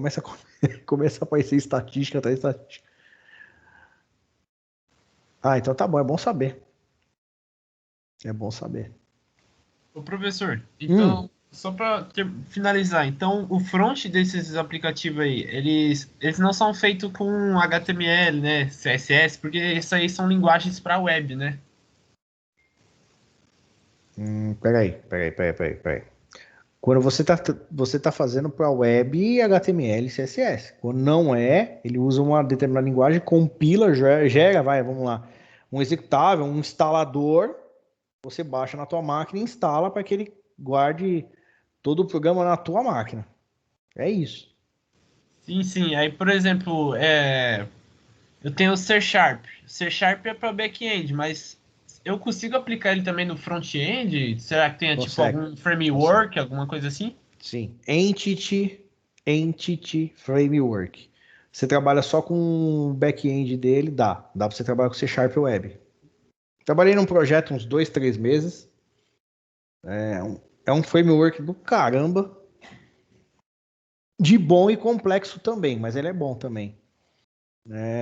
começa a aparecer estatística, tá? Estatística. Ah, então tá bom, é bom saber. É bom saber. Ô, professor, então, só para finalizar, então o front desses aplicativos aí, eles não são feitos com HTML, né, CSS, porque isso aí são linguagens para web, né? Peraí. Quando você tá fazendo para web HTML e CSS. Quando não é, ele usa uma determinada linguagem, compila, gera, vamos lá, um executável, um instalador, você baixa na tua máquina e instala para que ele guarde todo o programa na tua máquina. É isso. Sim, sim. Aí, por exemplo, eu tenho o C Sharp. C Sharp é para back-end, mas eu consigo aplicar ele também no front-end? Será que tem tipo Consegue. algum framework, alguma coisa assim? Sim. Entity Framework. Você trabalha só com o back-end dele, dá. Dá para você trabalhar com C Sharp Web. Trabalhei num projeto uns 2, 3 meses. É um framework do caramba. De bom e complexo também, mas ele é bom também.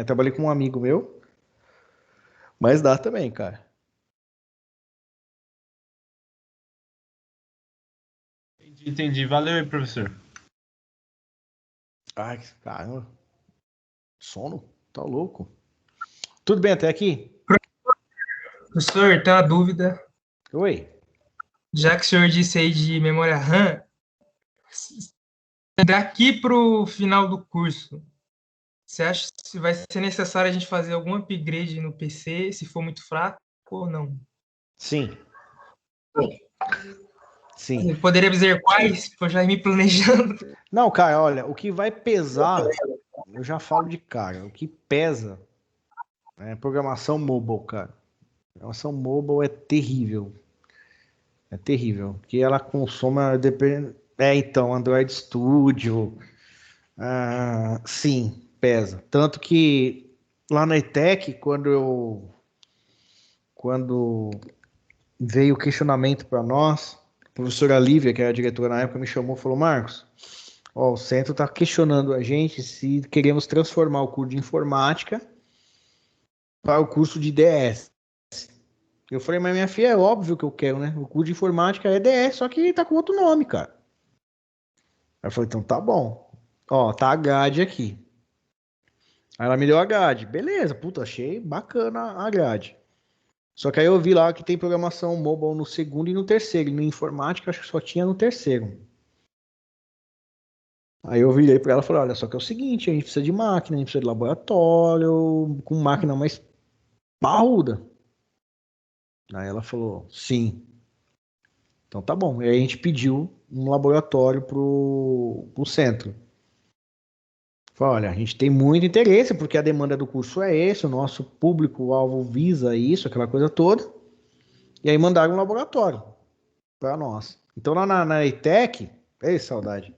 Trabalhei com um amigo meu, mas dá também, cara. Entendi. Valeu aí, professor. Ai, caramba. Sono? Tá louco. Tudo bem até aqui? Professor, tem uma dúvida. Oi. Já que o senhor disse aí de memória RAM, daqui para o final do curso, você acha que vai ser necessário a gente fazer algum upgrade no PC, se for muito fraco ou não? Sim. Poderia dizer quais, para eu já ir me planejando? Não, cara, olha, o que vai pesar, eu já falo de cara, o que pesa é programação mobile, cara. Programação mobile é terrível. É terrível. Porque ela consome. Então, Android Studio. Sim, pesa. Tanto que lá na ETEC, quando eu quando veio o questionamento para nós, a professora Lívia, que era a diretora na época, me chamou e falou: Marcos, ó, o centro está questionando a gente se queremos transformar o curso de informática para o curso de DS. Eu falei: mas minha filha, é óbvio que eu quero, né? O curso de informática é DS, só que tá com outro nome, cara. Aí eu falei: então tá bom. Ó, tá a grade aqui. Aí ela me deu a grade. Beleza, puta, achei bacana a grade. Só que aí eu vi lá que tem programação mobile no segundo e no terceiro. E no informática, acho que só tinha no terceiro. Aí eu virei para ela e falei: olha, só que é o seguinte, a gente precisa de máquina, a gente precisa de laboratório, com máquina mais parruda. Aí ela falou: sim. Então tá bom. E aí a gente pediu um laboratório pro centro. Falei: olha, a gente tem muito interesse, porque a demanda do curso é esse, o nosso público-alvo visa isso, aquela coisa toda. E aí mandaram um laboratório para nós. Então lá na ETEC, ei, saudade,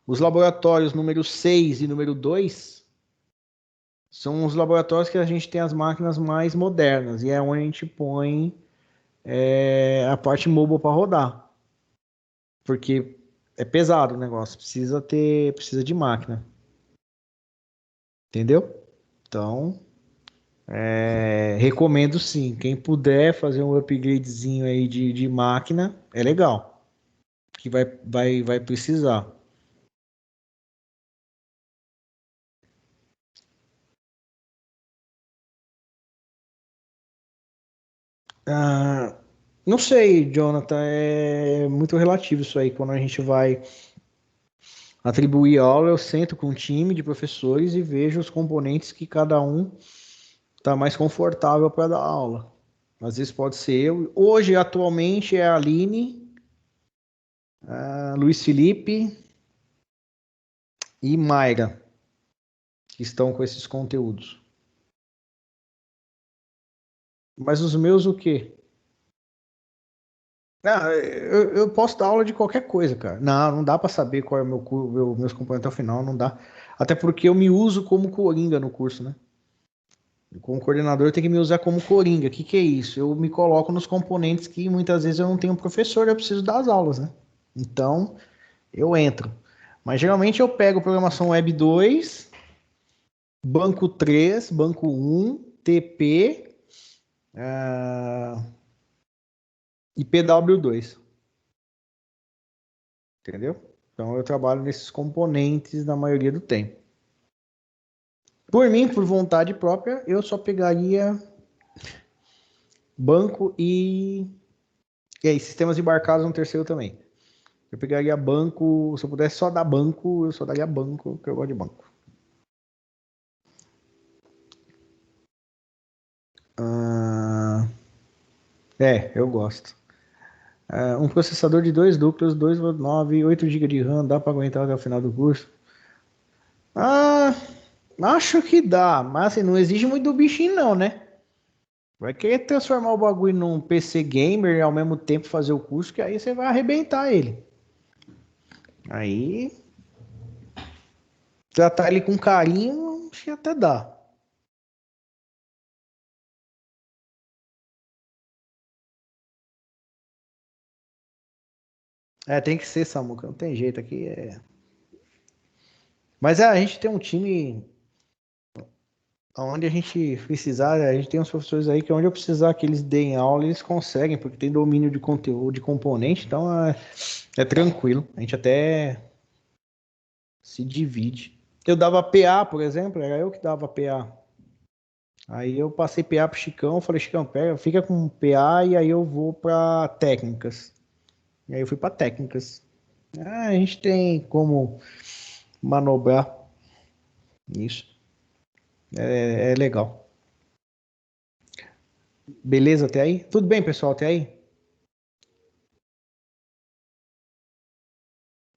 os laboratórios número 6 e número 2 são os laboratórios que a gente tem as máquinas mais modernas, e é onde a gente põe a parte mobile para rodar. Porque é pesado o negócio, precisa de máquina. Entendeu? Então, recomendo sim. Quem puder fazer um upgradezinho aí de máquina, é legal. Que vai precisar. Ah, não sei, Jonathan, é muito relativo isso aí. Quando a gente vai atribuir aula, eu sento com um time de professores e vejo os componentes que cada um está mais confortável para dar aula. Às vezes pode ser eu. Hoje, atualmente, é a Aline, Luiz Felipe e Mayra, que estão com esses conteúdos. Mas os meus o quê? Eu posso dar aula de qualquer coisa, cara. Não dá para saber qual é o meus componentes até o final, não dá. Até porque eu me uso como coringa no curso, né? Como coordenador, eu tenho que me usar como coringa. O que é isso? Eu me coloco nos componentes que muitas vezes eu não tenho professor, eu preciso dar as aulas, né? Então, eu entro. Mas geralmente eu pego programação Web 2, Banco 3, Banco 1, TP e PW2. Entendeu? Então eu trabalho nesses componentes na maioria do tempo. Por mim, por vontade própria, eu só pegaria banco e aí, sistemas embarcados no terceiro também. Eu pegaria banco, se eu pudesse só dar banco, eu só daria banco, porque eu gosto de banco. Eu gosto. Um processador de 2 núcleos, 2,9, 8 GB de RAM, dá para aguentar até o final do curso? Acho que dá, mas assim, não exige muito do bichinho não, né? Vai querer transformar o bagulho num PC gamer e ao mesmo tempo fazer o curso, que aí você vai arrebentar ele. Aí, tratar ele com carinho, acho que até dá. Tem que ser, Samuca, não tem jeito aqui. Mas a gente tem um time onde a gente precisar, a gente tem uns professores aí que onde eu precisar que eles deem aula, eles conseguem, porque tem domínio de conteúdo, de componente, então é tranquilo. A gente até se divide. Eu dava PA, por exemplo, era eu que dava PA. Aí eu passei PA pro Chicão, falei: Chicão, pega, fica com PA e aí eu vou para técnicas. E aí eu fui para técnicas. A gente tem como manobrar isso. É legal. Beleza até aí? Tudo bem, pessoal, até aí?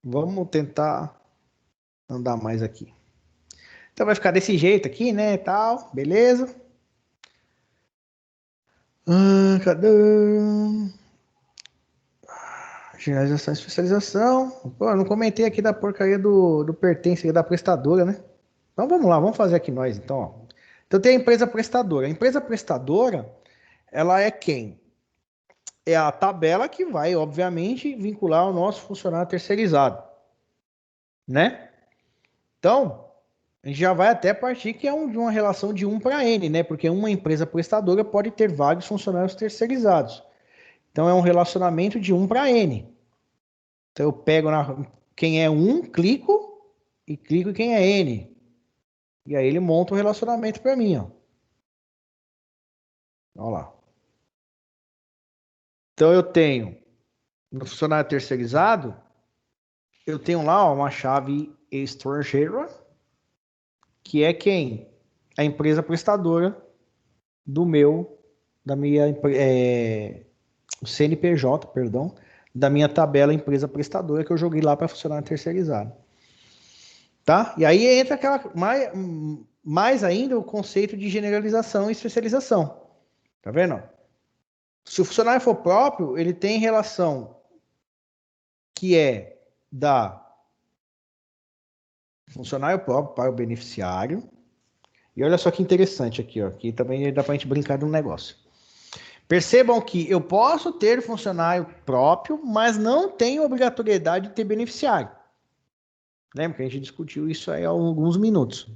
Vamos tentar andar mais aqui. Então vai ficar desse jeito aqui, né, tal, beleza? Cadê? Generalização e especialização. Pô, eu não comentei aqui da porcaria do pertence da prestadora, né? Então vamos lá, vamos fazer aqui nós, então. Ó. Então tem a empresa prestadora. A empresa prestadora, ela é quem? É a tabela que vai, obviamente, vincular o nosso funcionário terceirizado, né? Então, a gente já vai até partir que é de uma relação de 1 para N, né? Porque uma empresa prestadora pode ter vários funcionários terceirizados. Então, é um relacionamento de 1 para N. Então, eu pego quem é 1, clico em quem é N. E aí ele monta um relacionamento para mim, ó. Olha lá. Então, eu tenho no funcionário terceirizado, eu tenho lá ó, uma chave estrangeira, que é quem? A empresa prestadora da minha o CNPJ, perdão, da minha tabela empresa prestadora que eu joguei lá para funcionário terceirizado. Tá? E aí entra aquela mais ainda o conceito de generalização e especialização. Tá vendo? Se o funcionário for próprio, ele tem relação que é da funcionário próprio para o beneficiário. E olha só que interessante aqui, ó. Aqui também dá para a gente brincar de um negócio. Percebam que eu posso ter funcionário próprio, mas não tenho obrigatoriedade de ter beneficiário. Lembra que a gente discutiu isso aí há alguns minutos.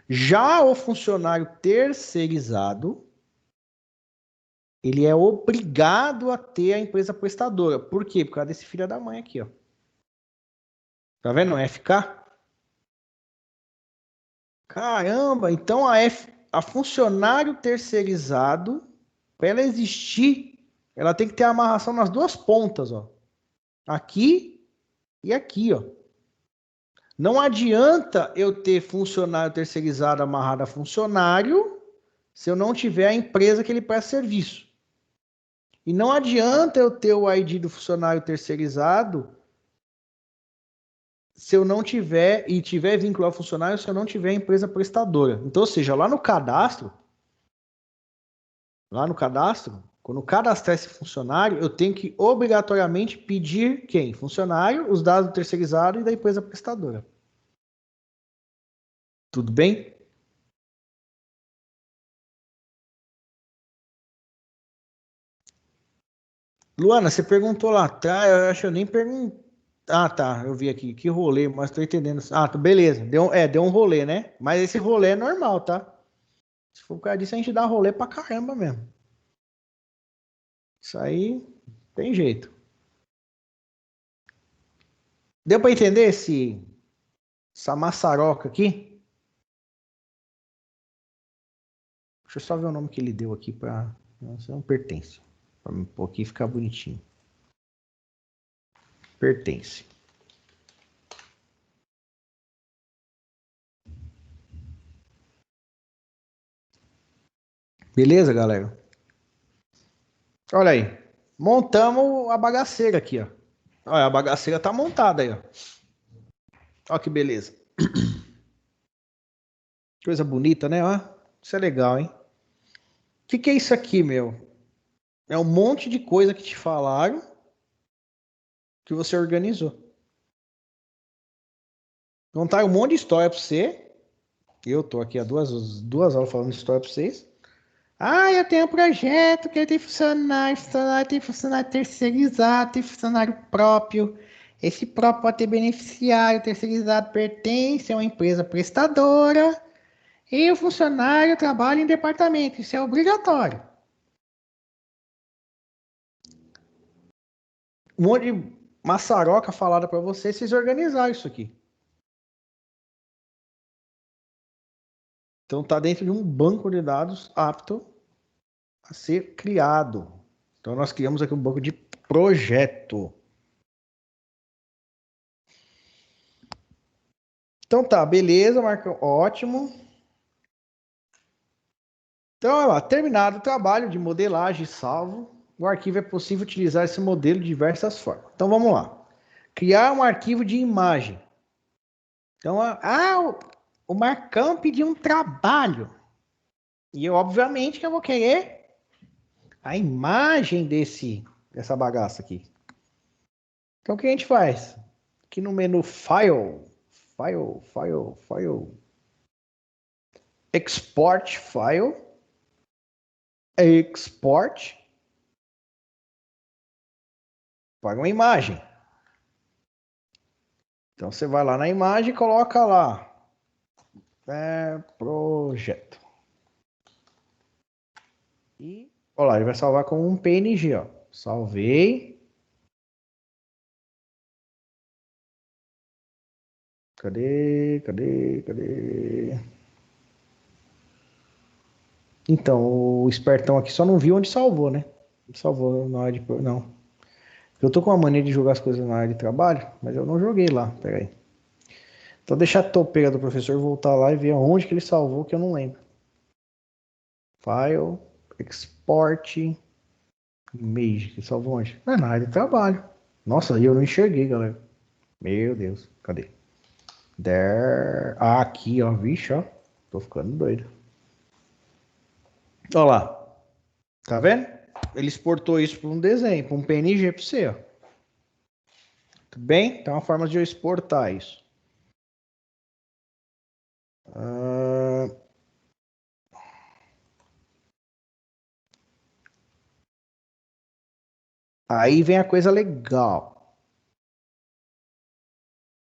Já o funcionário terceirizado, ele é obrigado a ter a empresa prestadora. Por quê? Por causa desse filho da mãe aqui, ó. Tá vendo? O FK? Caramba, então a funcionário terceirizado, para ela existir, ela tem que ter a amarração nas duas pontas, ó. Aqui e aqui, ó. Não adianta eu ter funcionário terceirizado amarrado a funcionário se eu não tiver a empresa que ele presta serviço. E não adianta eu ter o ID do funcionário terceirizado se eu não tiver, e tiver vinculado ao funcionário, se eu não tiver a empresa prestadora. Então, ou seja, lá no cadastro, quando cadastrar esse funcionário, eu tenho que obrigatoriamente pedir quem? Funcionário, os dados do terceirizado e da empresa prestadora. Tudo bem? Luana, você perguntou lá atrás, eu acho que eu nem perguntei. Ah, tá, eu vi aqui, que rolê, mas tô entendendo. Ah, beleza, deu um rolê, né? Mas esse rolê é normal, tá? Se for por causa disso, a gente dá rolê pra caramba mesmo. Isso aí tem jeito. Deu pra entender essa maçaroca aqui? Deixa eu só ver o nome que ele deu aqui pra. Não pertence. Pra me pôr aqui e ficar bonitinho. Pertence. Beleza, galera? Olha aí. Montamos a bagaceira aqui, ó. Olha, a bagaceira tá montada aí, ó. Olha que beleza. Coisa bonita, né? Ó, isso é legal, hein? O que é isso aqui, meu? É um monte de coisa que te falaram que você organizou. Contaram um monte de história pra você. Eu tô aqui há duas horas falando história pra vocês. Ah, eu tenho um projeto que tem funcionário tem funcionário terceirizado, tem funcionário próprio. Esse próprio pode ter beneficiário, terceirizado pertence a uma empresa prestadora e o funcionário trabalha em departamento. Isso é obrigatório. Um monte de maçaroca falada para vocês organizarem isso aqui. Então tá dentro de um banco de dados apto a ser criado. Então nós criamos aqui um banco de projeto. Então tá, beleza, Marcão, ótimo. Então, olha lá, terminado o trabalho de modelagem salvo, o arquivo é possível utilizar esse modelo de diversas formas. Então vamos lá. Criar um arquivo de imagem. Então, o Marcão pediu um trabalho. E eu, obviamente, que eu vou querer a imagem dessa bagaça aqui. Então, o que a gente faz? Aqui no menu File, Export File. export para uma imagem. Então você vai lá na imagem e coloca lá projeto. E olha lá, ele vai salvar com um PNG, ó. Salvei. Cadê? Então, o espertão aqui só não viu onde salvou, né? Salvou na área de... Não. Eu tô com uma mania de jogar as coisas na área de trabalho, mas eu não joguei lá. Pera aí. Então deixa a topeira do professor voltar lá e ver aonde que ele salvou, que eu não lembro. File, export, image, que salvou onde? Na área de trabalho. Nossa, aí eu não enxerguei, galera. Meu Deus, cadê? There. Ah, aqui, ó. Vixe, ó. Tô ficando doido. Olha lá. Tá vendo? Ele exportou isso para um desenho, para um PNG para você, ó. Tudo bem? Então, é uma forma de eu exportar isso. Aí vem a coisa legal.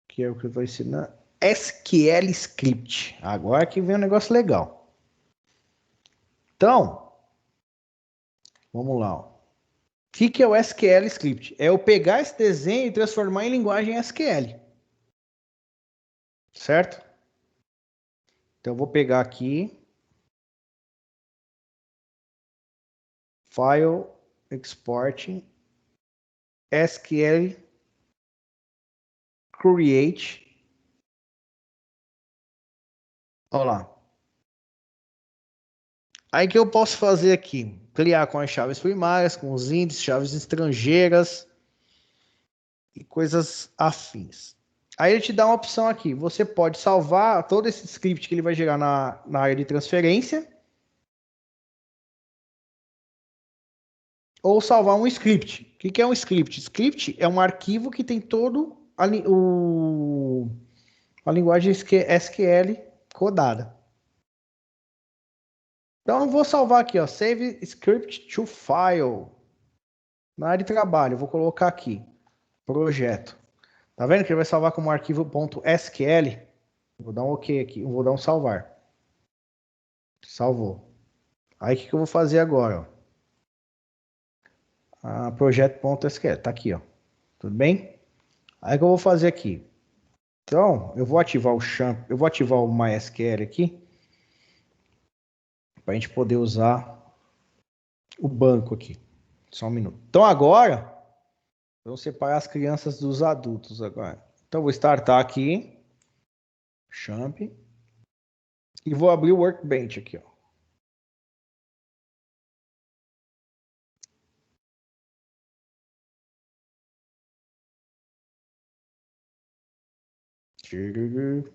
Que é o que eu estou ensinando. SQL Script. Agora que vem um negócio legal. Então, vamos lá. Ó. O que é o SQL Script? É eu pegar esse desenho e transformar em linguagem SQL. Certo? Então, eu vou pegar aqui. File, Export, SQL, Create. Olha lá. Aí que eu posso fazer aqui? Criar com as chaves primárias, com os índices, chaves estrangeiras e coisas afins. Aí ele te dá uma opção aqui. Você pode salvar todo esse script que ele vai gerar na área de transferência. Ou salvar um script. O que é um script? Script é um arquivo que tem todo a linguagem SQL codada. Então eu vou salvar aqui, ó, save script to file. Na área de trabalho, eu vou colocar aqui, projeto. Tá vendo que ele vai salvar como arquivo .sql? Vou dar um OK aqui, vou dar um salvar. Salvou. Aí o que eu vou fazer agora? Projeto.sql, tá aqui, ó. Tudo bem? Aí o que eu vou fazer aqui? Então, eu vou ativar o champ, eu vou ativar o MySQL aqui para a gente poder usar o banco aqui. Só um minuto. Então agora, vamos separar as crianças dos adultos agora. Então eu vou startar aqui, champ, e vou abrir o Workbench aqui, ó.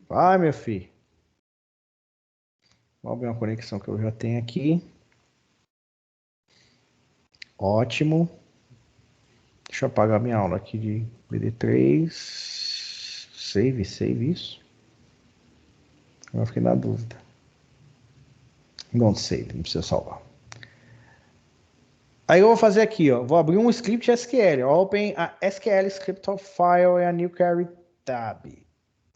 Vai, meu filho. Vamos abrir uma conexão que eu já tenho aqui. Ótimo. Deixa eu apagar minha aula aqui de BD3. Save isso. Eu fiquei na dúvida. Don't save, não precisa salvar. Aí eu vou fazer aqui, ó. Vou abrir um script SQL. Open a SQL script of file e a new carry tab.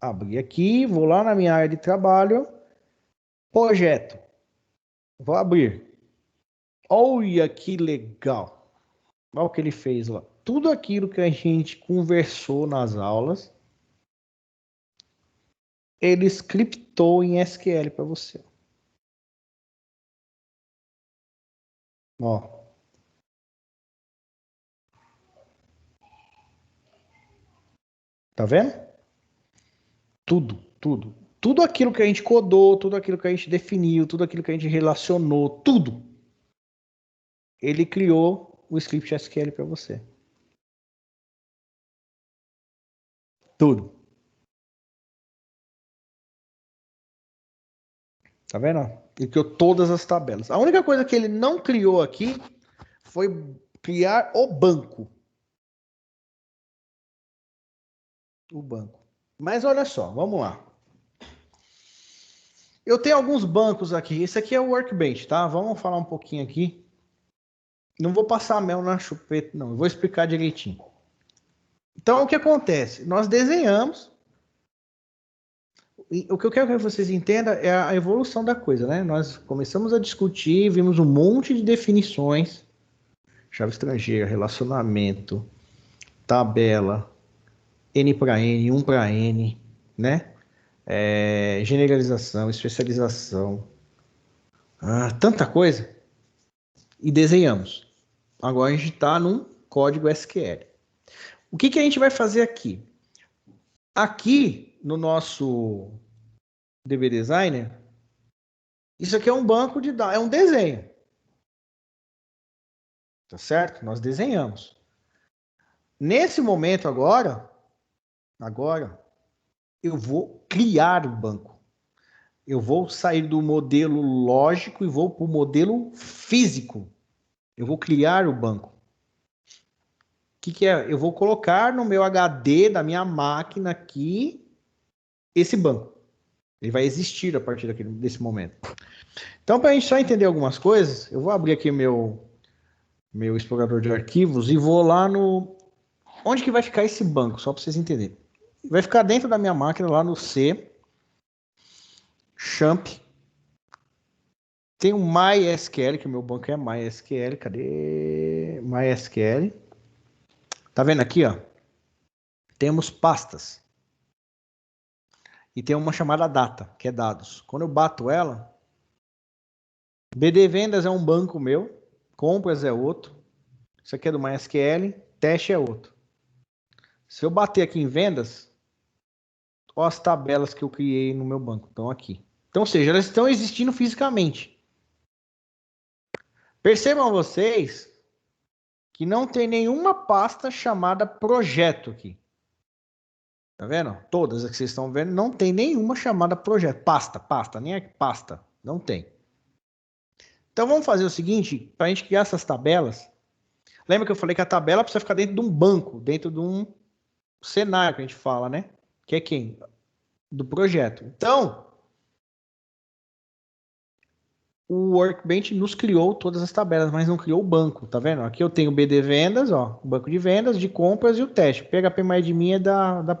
Abri aqui, vou lá na minha área de trabalho. Projeto. Vou abrir. Olha que legal. Olha o que ele fez lá. Tudo aquilo que a gente conversou nas aulas, ele scriptou em SQL para você. Ó. Tá vendo? Tudo aquilo que a gente codou, tudo aquilo que a gente definiu, tudo aquilo que a gente relacionou, tudo. Ele criou o script SQL para você. Tudo. Tá vendo? Ele criou todas as tabelas. A única coisa que ele não criou aqui foi criar o banco. O banco. Mas olha só, vamos lá. Eu tenho alguns bancos aqui. Esse aqui é o Workbench, tá? Vamos falar um pouquinho aqui Não vou passar mel na chupeta, não. Eu vou explicar direitinho. Então, o que acontece? Nós desenhamos. O que eu quero que vocês entendam é a evolução da coisa, né? Nós começamos a discutir, vimos um monte de definições. Chave estrangeira, relacionamento, tabela, N para N, 1 para N, né? Generalização, especialização. Tanta coisa. E desenhamos. Agora a gente está num código SQL. O que a gente vai fazer aqui? Aqui no nosso DB Designer, isso aqui é um banco de dados, é um desenho. Tá certo? Nós desenhamos. Nesse momento agora, eu vou criar o banco. Eu vou sair do modelo lógico e vou para o modelo físico. Eu vou criar o banco. O que é? Eu vou colocar no meu HD da minha máquina aqui esse banco. Ele vai existir a partir desse momento. Então, para a gente só entender algumas coisas, eu vou abrir aqui meu explorador de arquivos e vou lá no... Onde que vai ficar esse banco? Só para vocês entenderem. Vai ficar dentro da minha máquina, lá no C, champ. Tem o MySQL, que o meu banco é MySQL. Cadê? MySQL. Tá vendo aqui, ó? Temos pastas. E tem uma chamada data, que é dados. Quando eu bato ela, BD Vendas é um banco meu, compras é outro. Isso aqui é do MySQL, teste é outro. Se eu bater aqui em vendas, olha as tabelas que eu criei no meu banco, estão aqui. Então, ou seja, elas estão existindo fisicamente. Percebam vocês que não tem nenhuma pasta chamada projeto aqui. Tá vendo? Todas as que vocês estão vendo, não tem nenhuma chamada projeto. Pasta, nem é pasta. Não tem. Então vamos fazer o seguinte, para a gente criar essas tabelas. Lembra que eu falei que a tabela precisa ficar dentro de um banco, dentro de um cenário que a gente fala, né? Que é quem? Do projeto. Então, o Workbench nos criou todas as tabelas, mas não criou o banco, tá vendo? Aqui eu tenho o BD Vendas, ó, o banco de vendas, de compras e o teste. PHP mais de mim é do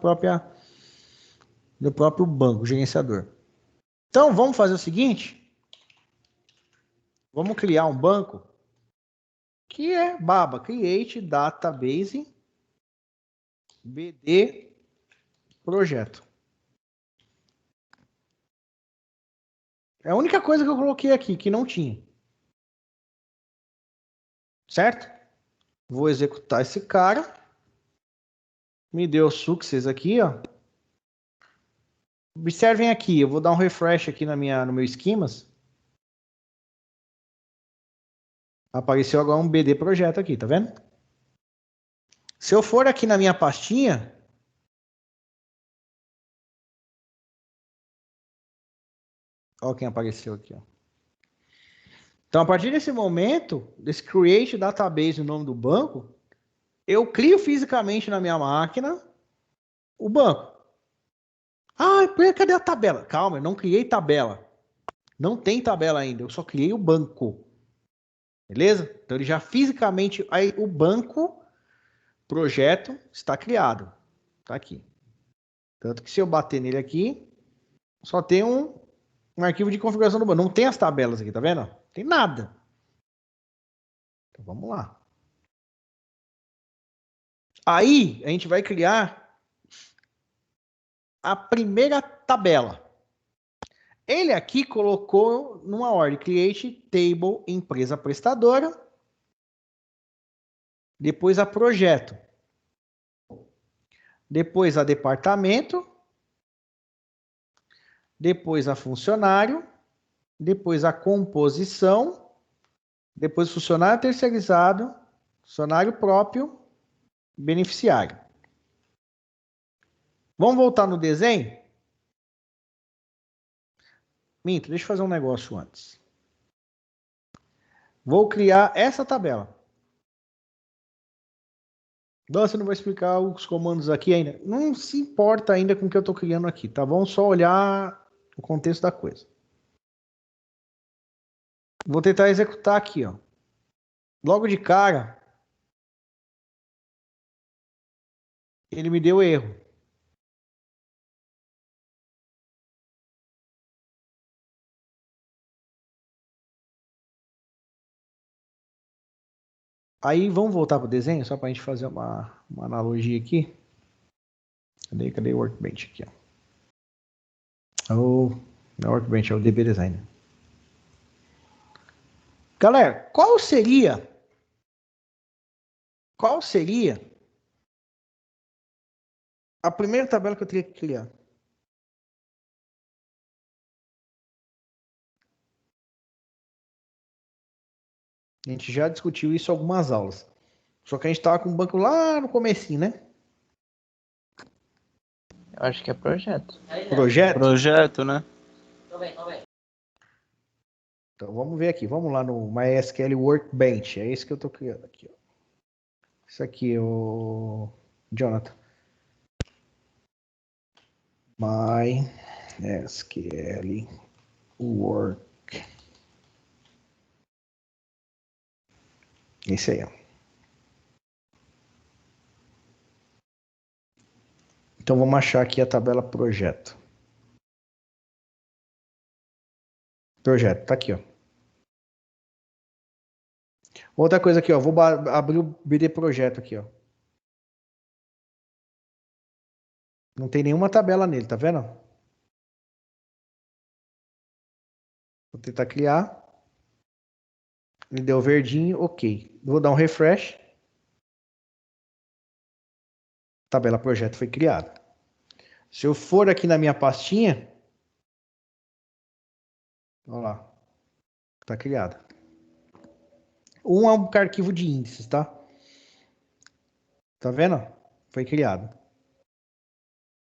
próprio banco, gerenciador. Então, vamos fazer o seguinte. Vamos criar um banco que é Baba, Create Database BD Projeto. É a única coisa que eu coloquei aqui, que não tinha. Certo? Vou executar esse cara. Me deu success aqui, ó. Observem aqui, eu vou dar um refresh aqui no meu esquemas. Apareceu agora um BD projeto aqui, tá vendo? Se eu for aqui na minha pastinha, ó quem apareceu aqui, ó. Então, a partir desse momento, desse create database, o nome do banco, eu crio fisicamente na minha máquina o banco. Ah, cadê a tabela? Calma, eu não criei tabela. Não tem tabela ainda, eu só criei o banco. Beleza? Então, ele já fisicamente, aí o banco, projeto, está criado. Tá aqui. Tanto que se eu bater nele aqui, só tem um arquivo de configuração do banco. Não tem as tabelas aqui, tá vendo? Não tem nada. Então, vamos lá. Aí, a gente vai criar a primeira tabela. Ele aqui colocou numa ordem Create Table Empresa Prestadora, depois a Projeto, depois a Departamento, depois a Funcionário, depois a Composição, depois Funcionário Terceirizado, Funcionário Próprio, Beneficiário. Vamos voltar no desenho? Minto, deixa eu fazer um negócio antes. Vou criar essa tabela. Nossa, eu não vou explicar os comandos aqui ainda. Não se importa ainda com o que eu estou criando aqui, tá bom? Só olhar o contexto da coisa. Vou tentar executar aqui, ó. Logo de cara, ele me deu erro. Aí vamos voltar para o desenho, só para a gente fazer uma analogia aqui. Cadê o Workbench aqui? Não é o Workbench, é o DB Design. Galera, qual seria a primeira tabela que eu teria que criar? A gente já discutiu isso em algumas aulas. Só que a gente estava com o banco lá no comecinho, né? Eu acho que é projeto. Projeto? Projeto, né? Então vamos ver aqui. Vamos lá no MySQL Workbench. É esse que eu estou criando aqui. Ó. Isso aqui, o Jonathan. MySQL Work. Esse aí, ó. Então vamos achar aqui a tabela projeto. Projeto, tá aqui, ó. Outra coisa aqui, ó. Vou abrir o BD projeto aqui, ó. Não tem nenhuma tabela nele, tá vendo? Vou tentar criar. Ele deu verdinho, ok. Vou dar um refresh. Tabela projeto foi criada. Se eu for aqui na minha pastinha, olha lá, tá criada. Um é um arquivo de índices, tá? Tá vendo? Foi criado.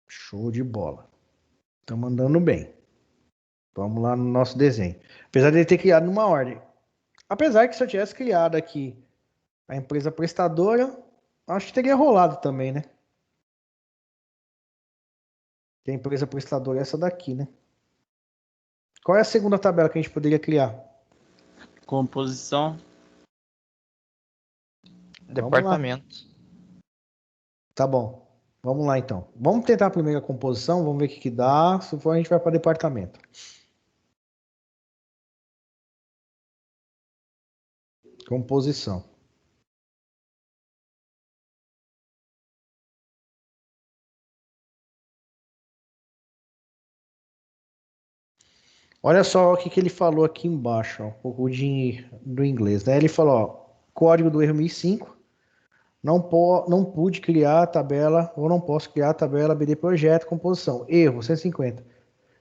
Show de bola. Estamos andando bem. Vamos lá no nosso desenho. Apesar de ele ter criado numa ordem. Apesar que se eu tivesse criado aqui a empresa prestadora, acho que teria rolado também, né? Que a empresa prestadora é essa daqui, né? Qual é a segunda tabela que a gente poderia criar? Composição. Departamento. Tá bom. Vamos lá, então. Vamos tentar a primeira composição, vamos ver o que dá. Se for, a gente vai para departamento. Composição. Olha só o que ele falou aqui embaixo, ó, um pouco do inglês, né? Ele falou, ó, código do erro 1005, não pude criar a tabela, ou não posso criar a tabela BD projeto, composição. Erro 150.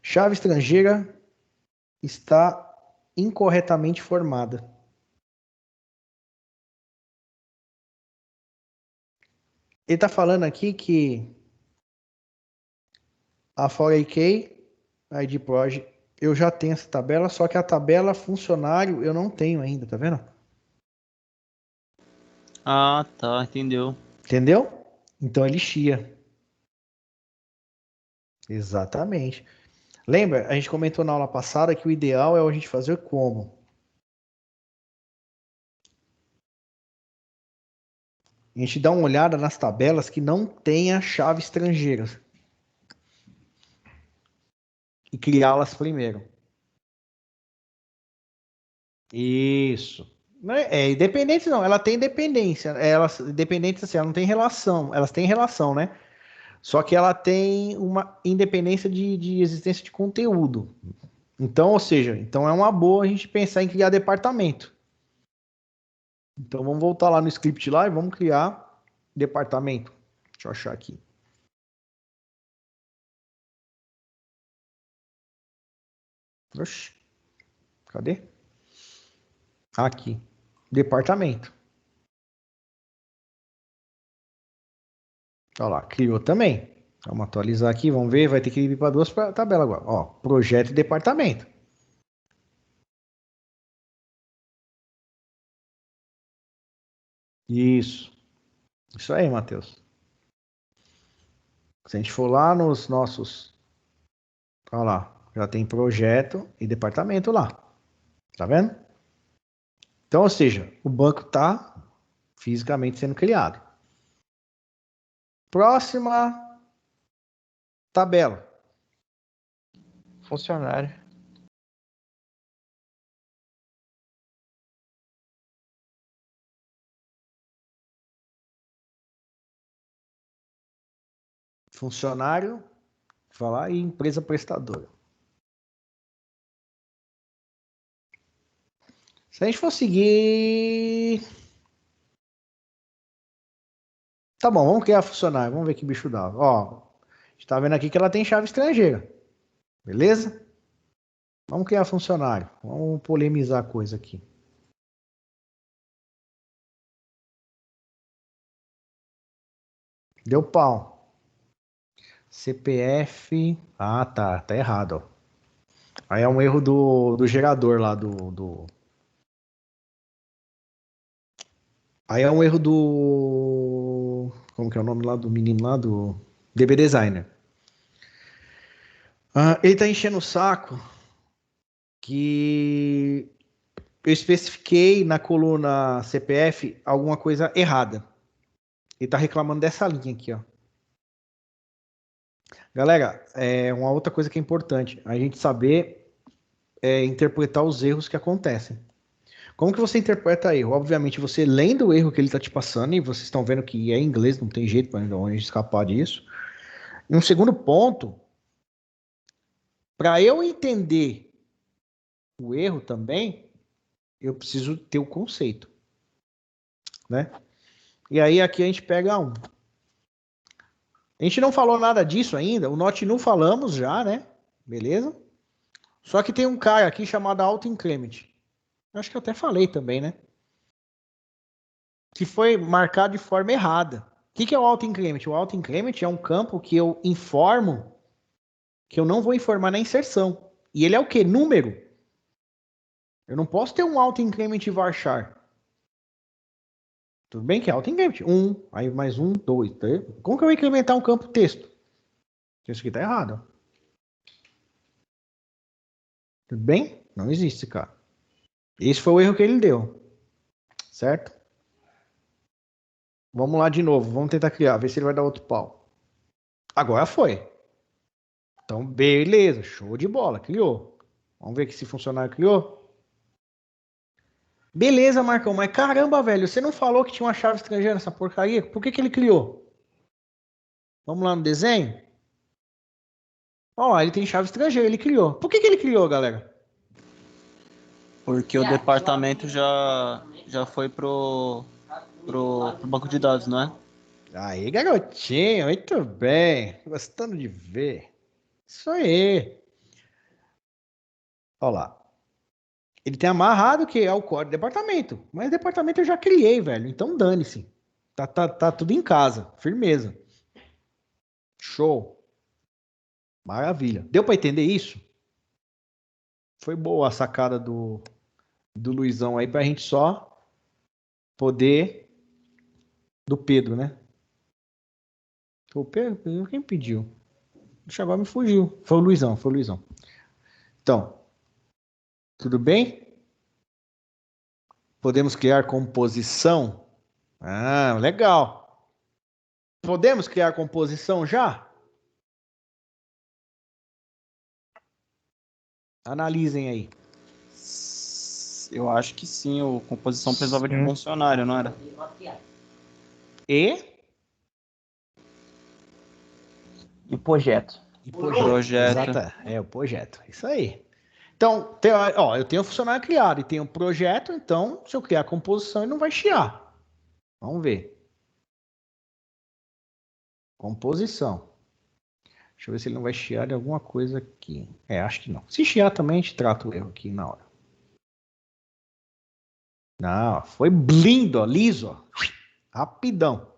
Chave estrangeira está incorretamente formada. Ele está falando aqui que a ForAK, ID Project, eu já tenho essa tabela, só que a tabela funcionário eu não tenho ainda, tá vendo? Ah, tá, entendeu. Entendeu? Então ele chia. Exatamente. Lembra? A gente comentou na aula passada que o ideal é a gente fazer como? A gente dá uma olhada nas tabelas que não tenha chave estrangeira. E criá-las primeiro. Isso. Não é independente não, ela tem dependência. Elas dependentes assim, ela não tem relação. Elas têm relação, né? Só que ela tem uma independência de existência de conteúdo. Então, ou seja, então é uma boa a gente pensar em criar departamento. Então vamos voltar lá no script lá e vamos criar departamento. Deixa eu achar aqui. Oxi. Cadê? Aqui. Departamento. Olha lá, criou também. Vamos atualizar aqui, vamos ver. Vai ter que ir para duas tabelas agora. Ó, projeto e departamento. Isso. Isso aí, Matheus. Se a gente for lá nos nossos... Olha lá, já tem projeto e departamento lá. Tá vendo? Então, ou seja, o banco está fisicamente sendo criado. Próxima tabela. Funcionário. Funcionário, falar, e empresa prestadora. Se a gente for seguir... Tá bom, vamos criar funcionário. Vamos ver que bicho dá. Ó, a gente tá vendo aqui que ela tem chave estrangeira. Beleza? Vamos criar funcionário. Vamos polemizar a coisa aqui. Deu pau. CPF... Ah, tá errado, ó. Aí é um erro do gerador lá do... Aí é um erro do... Como que é o nome lá do menino lá do... DB Designer. Ele tá enchendo o saco que eu especifiquei na coluna CPF alguma coisa errada. Ele tá reclamando dessa linha aqui, ó. Galera, uma outra coisa que é importante, a gente saber interpretar os erros que acontecem. Como que você interpreta erro? Obviamente, você lendo o erro que ele está te passando, e vocês estão vendo que é em inglês, não tem jeito para a gente escapar disso. E um segundo ponto, para eu entender o erro também, eu preciso ter o conceito, né? E aí aqui a gente pega um. A gente não falou nada disso ainda, o Not Nu falamos já, né? Beleza? Só que tem um cara aqui chamado Auto-Increment. Acho que eu até falei também, né? Que foi marcado de forma errada. O que é o Auto-Increment? O Auto-Increment é um campo que eu informo que eu não vou informar na inserção. E ele é o quê? Número. Eu não posso ter um Auto-Increment varchar. Tudo bem que é Auto-Increment. 1, aí mais 1, 2, 3. Como que eu vou incrementar um campo texto? Isso aqui tá errado. Tudo bem? Não existe, cara. Esse foi o erro que ele deu. Certo? Vamos lá de novo. Vamos tentar criar. Ver se ele vai dar outro pau. Agora foi. Então, beleza. Show de bola. Criou. Vamos ver que se funcionário criou. Beleza, Marcão. Mas caramba, velho. Você não falou que tinha uma chave estrangeira nessa porcaria? Por que ele criou? Vamos lá no desenho? Ó, ele tem chave estrangeira. Ele criou. Por que ele criou, galera? Porque o departamento já foi pro banco de dados, não é? Aí, garotinho. Muito bem. Gostando de ver. Isso aí. Olha lá. Ele tem amarrado que é o código do departamento. Mas departamento eu já criei, velho. Então dane-se. Tá tudo em casa. Firmeza. Show. Maravilha. Deu para entender isso? Foi boa a sacada do Luizão aí pra gente só poder... Do Pedro, né? O Pedro, quem pediu? Deixa, agora me fugiu. Foi o Luizão. Então, tudo bem? Podemos criar composição? Ah, legal. Podemos criar composição já? Analisem aí. Eu acho que sim, a composição precisava de um funcionário, não era? E projeto. Projeto. Exato, o projeto. Isso aí. Então, eu tenho um funcionário criado e tenho um projeto, então, se eu criar a composição, ele não vai chiar. Vamos ver. Composição. Deixa eu ver se ele não vai chiar de alguma coisa aqui. Acho que não. Se chiar também, a gente trata o erro aqui na hora. Não, foi lindo, ó, liso, ó. Rapidão.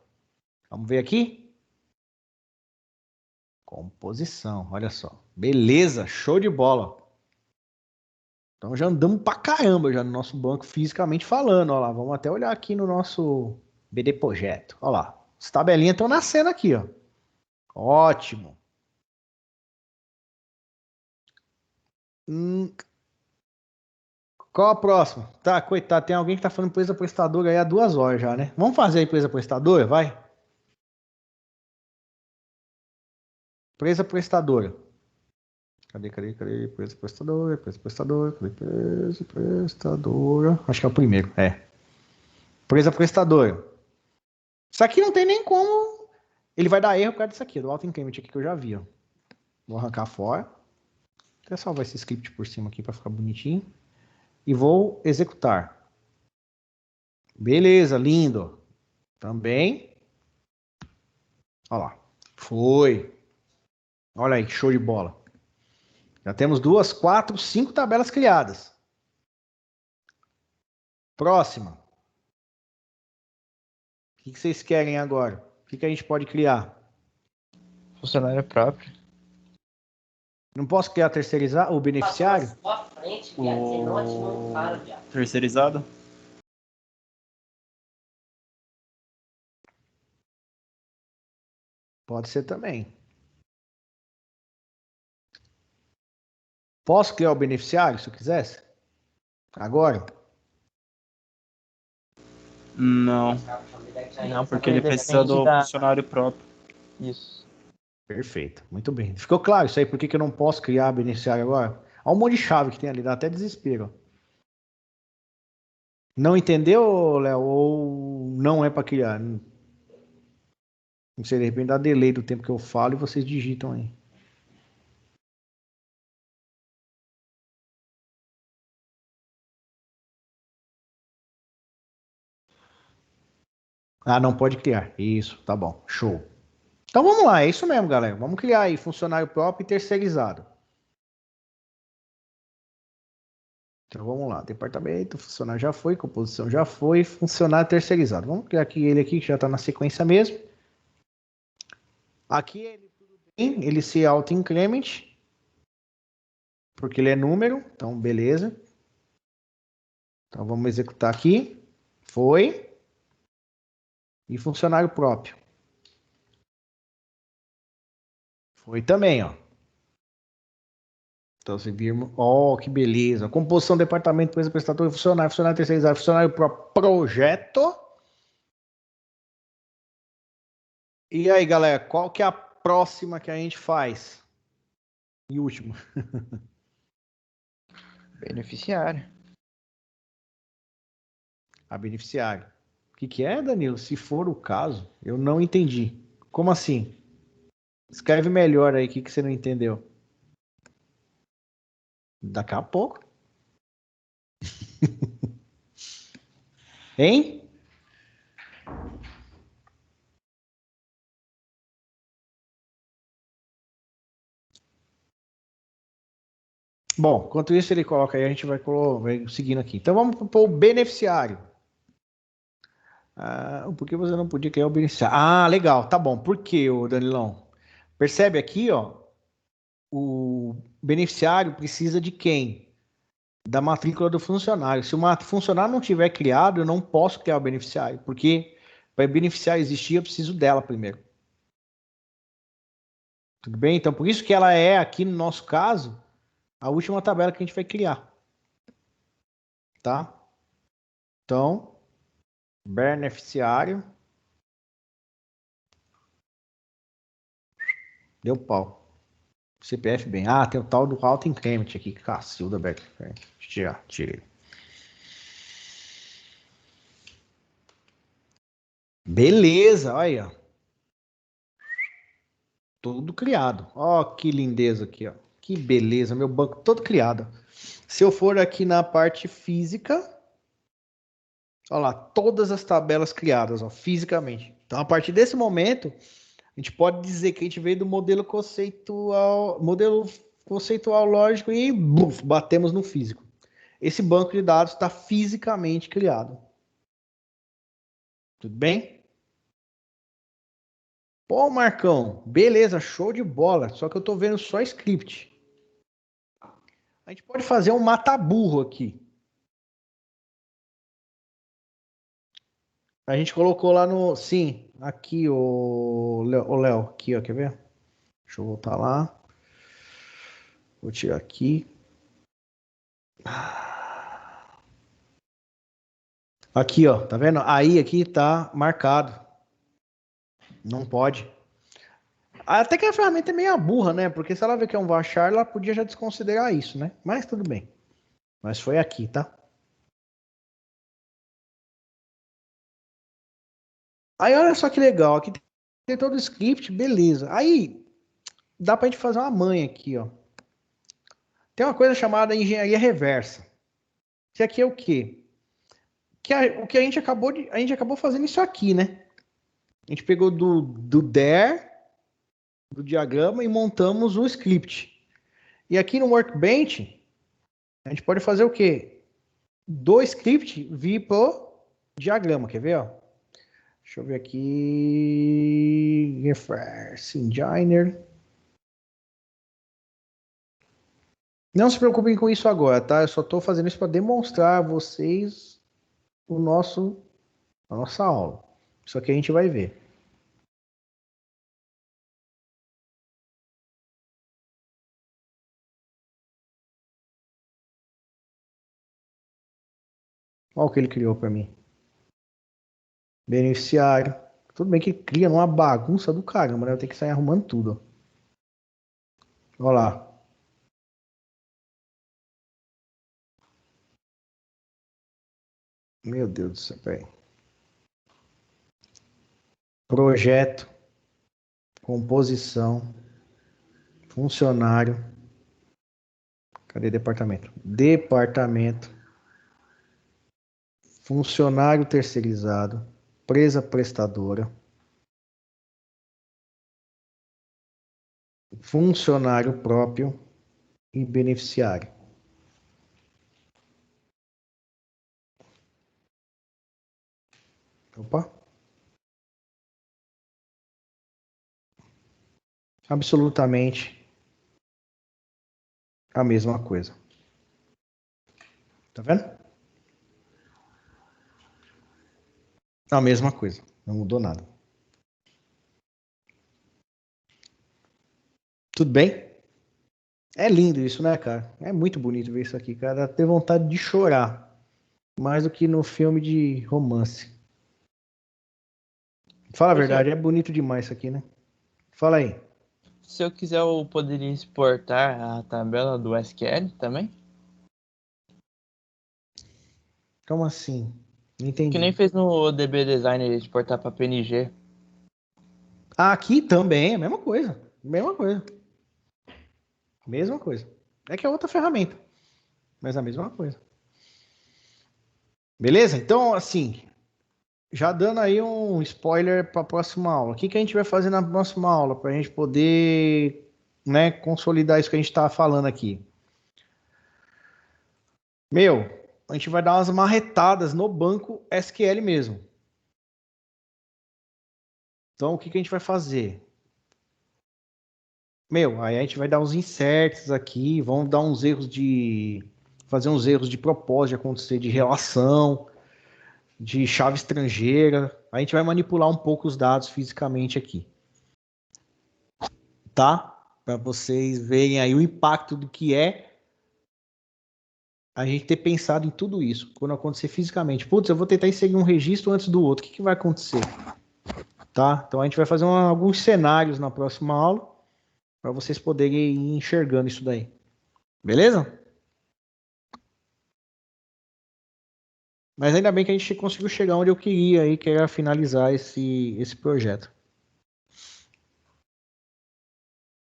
Vamos ver aqui? Composição, olha só. Beleza, show de bola. Então já andamos pra caramba já no nosso banco fisicamente falando. Ó lá, vamos até olhar aqui no nosso BD Projeto. Ó lá, as tabelinhas estão nascendo aqui, ó. Ótimo. Qual a próxima? Tá, coitado, tem alguém que tá falando empresa prestadora aí há 2 horas já, né? Vamos fazer a empresa prestadora? Vai. Empresa prestadora. Cadê? Empresa prestadora, cadê empresa prestadora? Acho que é o primeiro, Empresa prestadora. Isso aqui não tem nem como. Ele vai dar erro por causa disso aqui, do auto-increment aqui que eu já vi, ó. Vou arrancar fora. Até salvar esse script por cima aqui para ficar bonitinho. E vou executar. Beleza, lindo. Também. Olha lá. Foi. Olha aí, show de bola. Já temos 2, 4, 5 tabelas criadas. Próxima. O que vocês querem agora? O que a gente pode criar? Funcionário próprio. Não posso criar terceirizar o beneficiário? Terceirizado? Pode ser também. Posso criar o beneficiário, se eu quisesse? Agora? Não. Não, porque ele precisa do funcionário próprio. Isso. Perfeito, muito bem. Ficou claro isso aí? Por que eu não posso criar beneficiário agora? Olha um monte de chave que tem ali, dá até desespero. Não entendeu, Léo? Ou não é para criar? Não sei, de repente dá delay do tempo que eu falo e vocês digitam aí. Ah, não pode criar. Isso, tá bom. Show. Então vamos lá, é isso mesmo, galera. Vamos criar aí funcionário próprio e terceirizado. Então vamos lá. Departamento, funcionário já foi, composição já foi, funcionário terceirizado. Vamos criar aqui ele aqui, que já está na sequência mesmo. Aqui ele tudo bem, ele se auto-increment, porque ele é número, então beleza. Então vamos executar aqui. Foi. E funcionário próprio. Foi também, ó. Então, se virmos... Ó, que beleza. Composição, departamento, empresa, prestador, funcionário terceirizado, funcionário próprio, projeto. E aí, galera, qual que é a próxima que a gente faz? E último. Beneficiário. A beneficiário. O que é, Danilo? Se for o caso, eu não entendi. Como assim? Escreve melhor aí o que você não entendeu. Daqui a pouco. Hein? Bom, enquanto isso ele coloca aí, a gente vai seguindo aqui. Então vamos para o beneficiário. Por que você não podia criar o beneficiário? Ah, legal, tá bom. Por quê, Danilão? Percebe aqui, ó, o beneficiário precisa de quem? Da matrícula do funcionário. Se o funcionário não tiver criado, eu não posso criar o beneficiário, porque para o beneficiário existir, eu preciso dela primeiro. Tudo bem? Então, por isso que ela é, aqui no nosso caso, a última tabela que a gente vai criar. Tá? Então, beneficiário. Deu pau. CPF bem. Ah, tem o tal do auto-increment aqui. Cacilda, Beck. Deixa eu tirar. Beleza, olha. Tudo criado. Ó, que lindeza aqui, ó. Que beleza, meu banco todo criado. Se eu for aqui na parte física, olha lá, todas as tabelas criadas, ó, fisicamente. Então, a partir desse momento, a gente pode dizer que a gente veio do modelo conceitual lógico e buf, batemos no físico. Esse banco de dados está fisicamente criado. Tudo bem? Pô, Marcão, beleza, show de bola. Só que eu estou vendo só script. A gente pode fazer um mata-burro aqui. A gente colocou lá no... Sim, aqui, o Léo. Aqui, ó, quer ver? Deixa eu voltar lá. Vou tirar aqui. Aqui, ó, tá vendo? Aí aqui tá marcado. Não pode. Até que a ferramenta é meio burra, né? Porque se ela vê que é um varchar, ela podia já desconsiderar isso, né? Mas tudo bem. Mas foi aqui, tá? Aí olha só que legal. Aqui tem todo o script, beleza. Aí dá pra gente fazer uma manha aqui, ó. Tem uma coisa chamada engenharia reversa. Que aqui é o quê? O que a gente acabou fazendo isso aqui, né? A gente pegou do there, do diagrama e montamos o script. E aqui no Workbench, a gente pode fazer o quê? Do script vir pro diagrama, quer ver, ó? Deixa eu ver aqui. Reverse Engineer. Não se preocupem com isso agora, tá? Eu só estou fazendo isso para demonstrar a vocês a nossa aula. Isso aqui a gente vai ver. Olha o que ele criou para mim. Beneficiário. Tudo bem que cria numa bagunça do caramba, né? Eu tenho que sair arrumando tudo. Olha lá. Meu Deus do céu, peraí. Projeto, composição, funcionário. Cadê departamento? Departamento, funcionário terceirizado, empresa prestadora, funcionário próprio e beneficiário. Opa. Absolutamente a mesma coisa. Tá vendo? A mesma coisa. Não mudou nada. Tudo bem? É lindo isso, né, cara? É muito bonito ver isso aqui, cara. Dá até vontade de chorar. Mais do que no filme de romance. Fala a verdade, é bonito demais isso aqui, né? Fala aí. Se eu quiser, eu poderia exportar a tabela do SQL também? Como assim? Não Que nem entendi. fez no DB Designer exportar para PNG. Aqui também é a mesma coisa. Mesma coisa. Mesma coisa. É que é outra ferramenta. Mas a mesma coisa. Beleza? Então, assim, já dando aí um spoiler para a próxima aula. O que a gente vai fazer na próxima aula para a gente poder, né, consolidar isso que a gente está falando aqui? Meu, a gente vai dar umas marretadas no banco SQL mesmo. Então, o que a gente vai fazer? Meu, aí a gente vai dar uns inserts aqui, vamos dar uns erros fazer uns erros de propósito de acontecer, de relação, de chave estrangeira. A gente vai manipular um pouco os dados fisicamente aqui. Tá? Para vocês verem aí o impacto do que é a gente ter pensado em tudo isso. Quando acontecer fisicamente. Putz, eu vou tentar inserir um registro antes do outro. O que vai acontecer? Tá? Então a gente vai fazer alguns cenários na próxima aula para vocês poderem ir enxergando isso daí. Beleza? Mas ainda bem que a gente conseguiu chegar onde eu queria aí, que era finalizar esse projeto.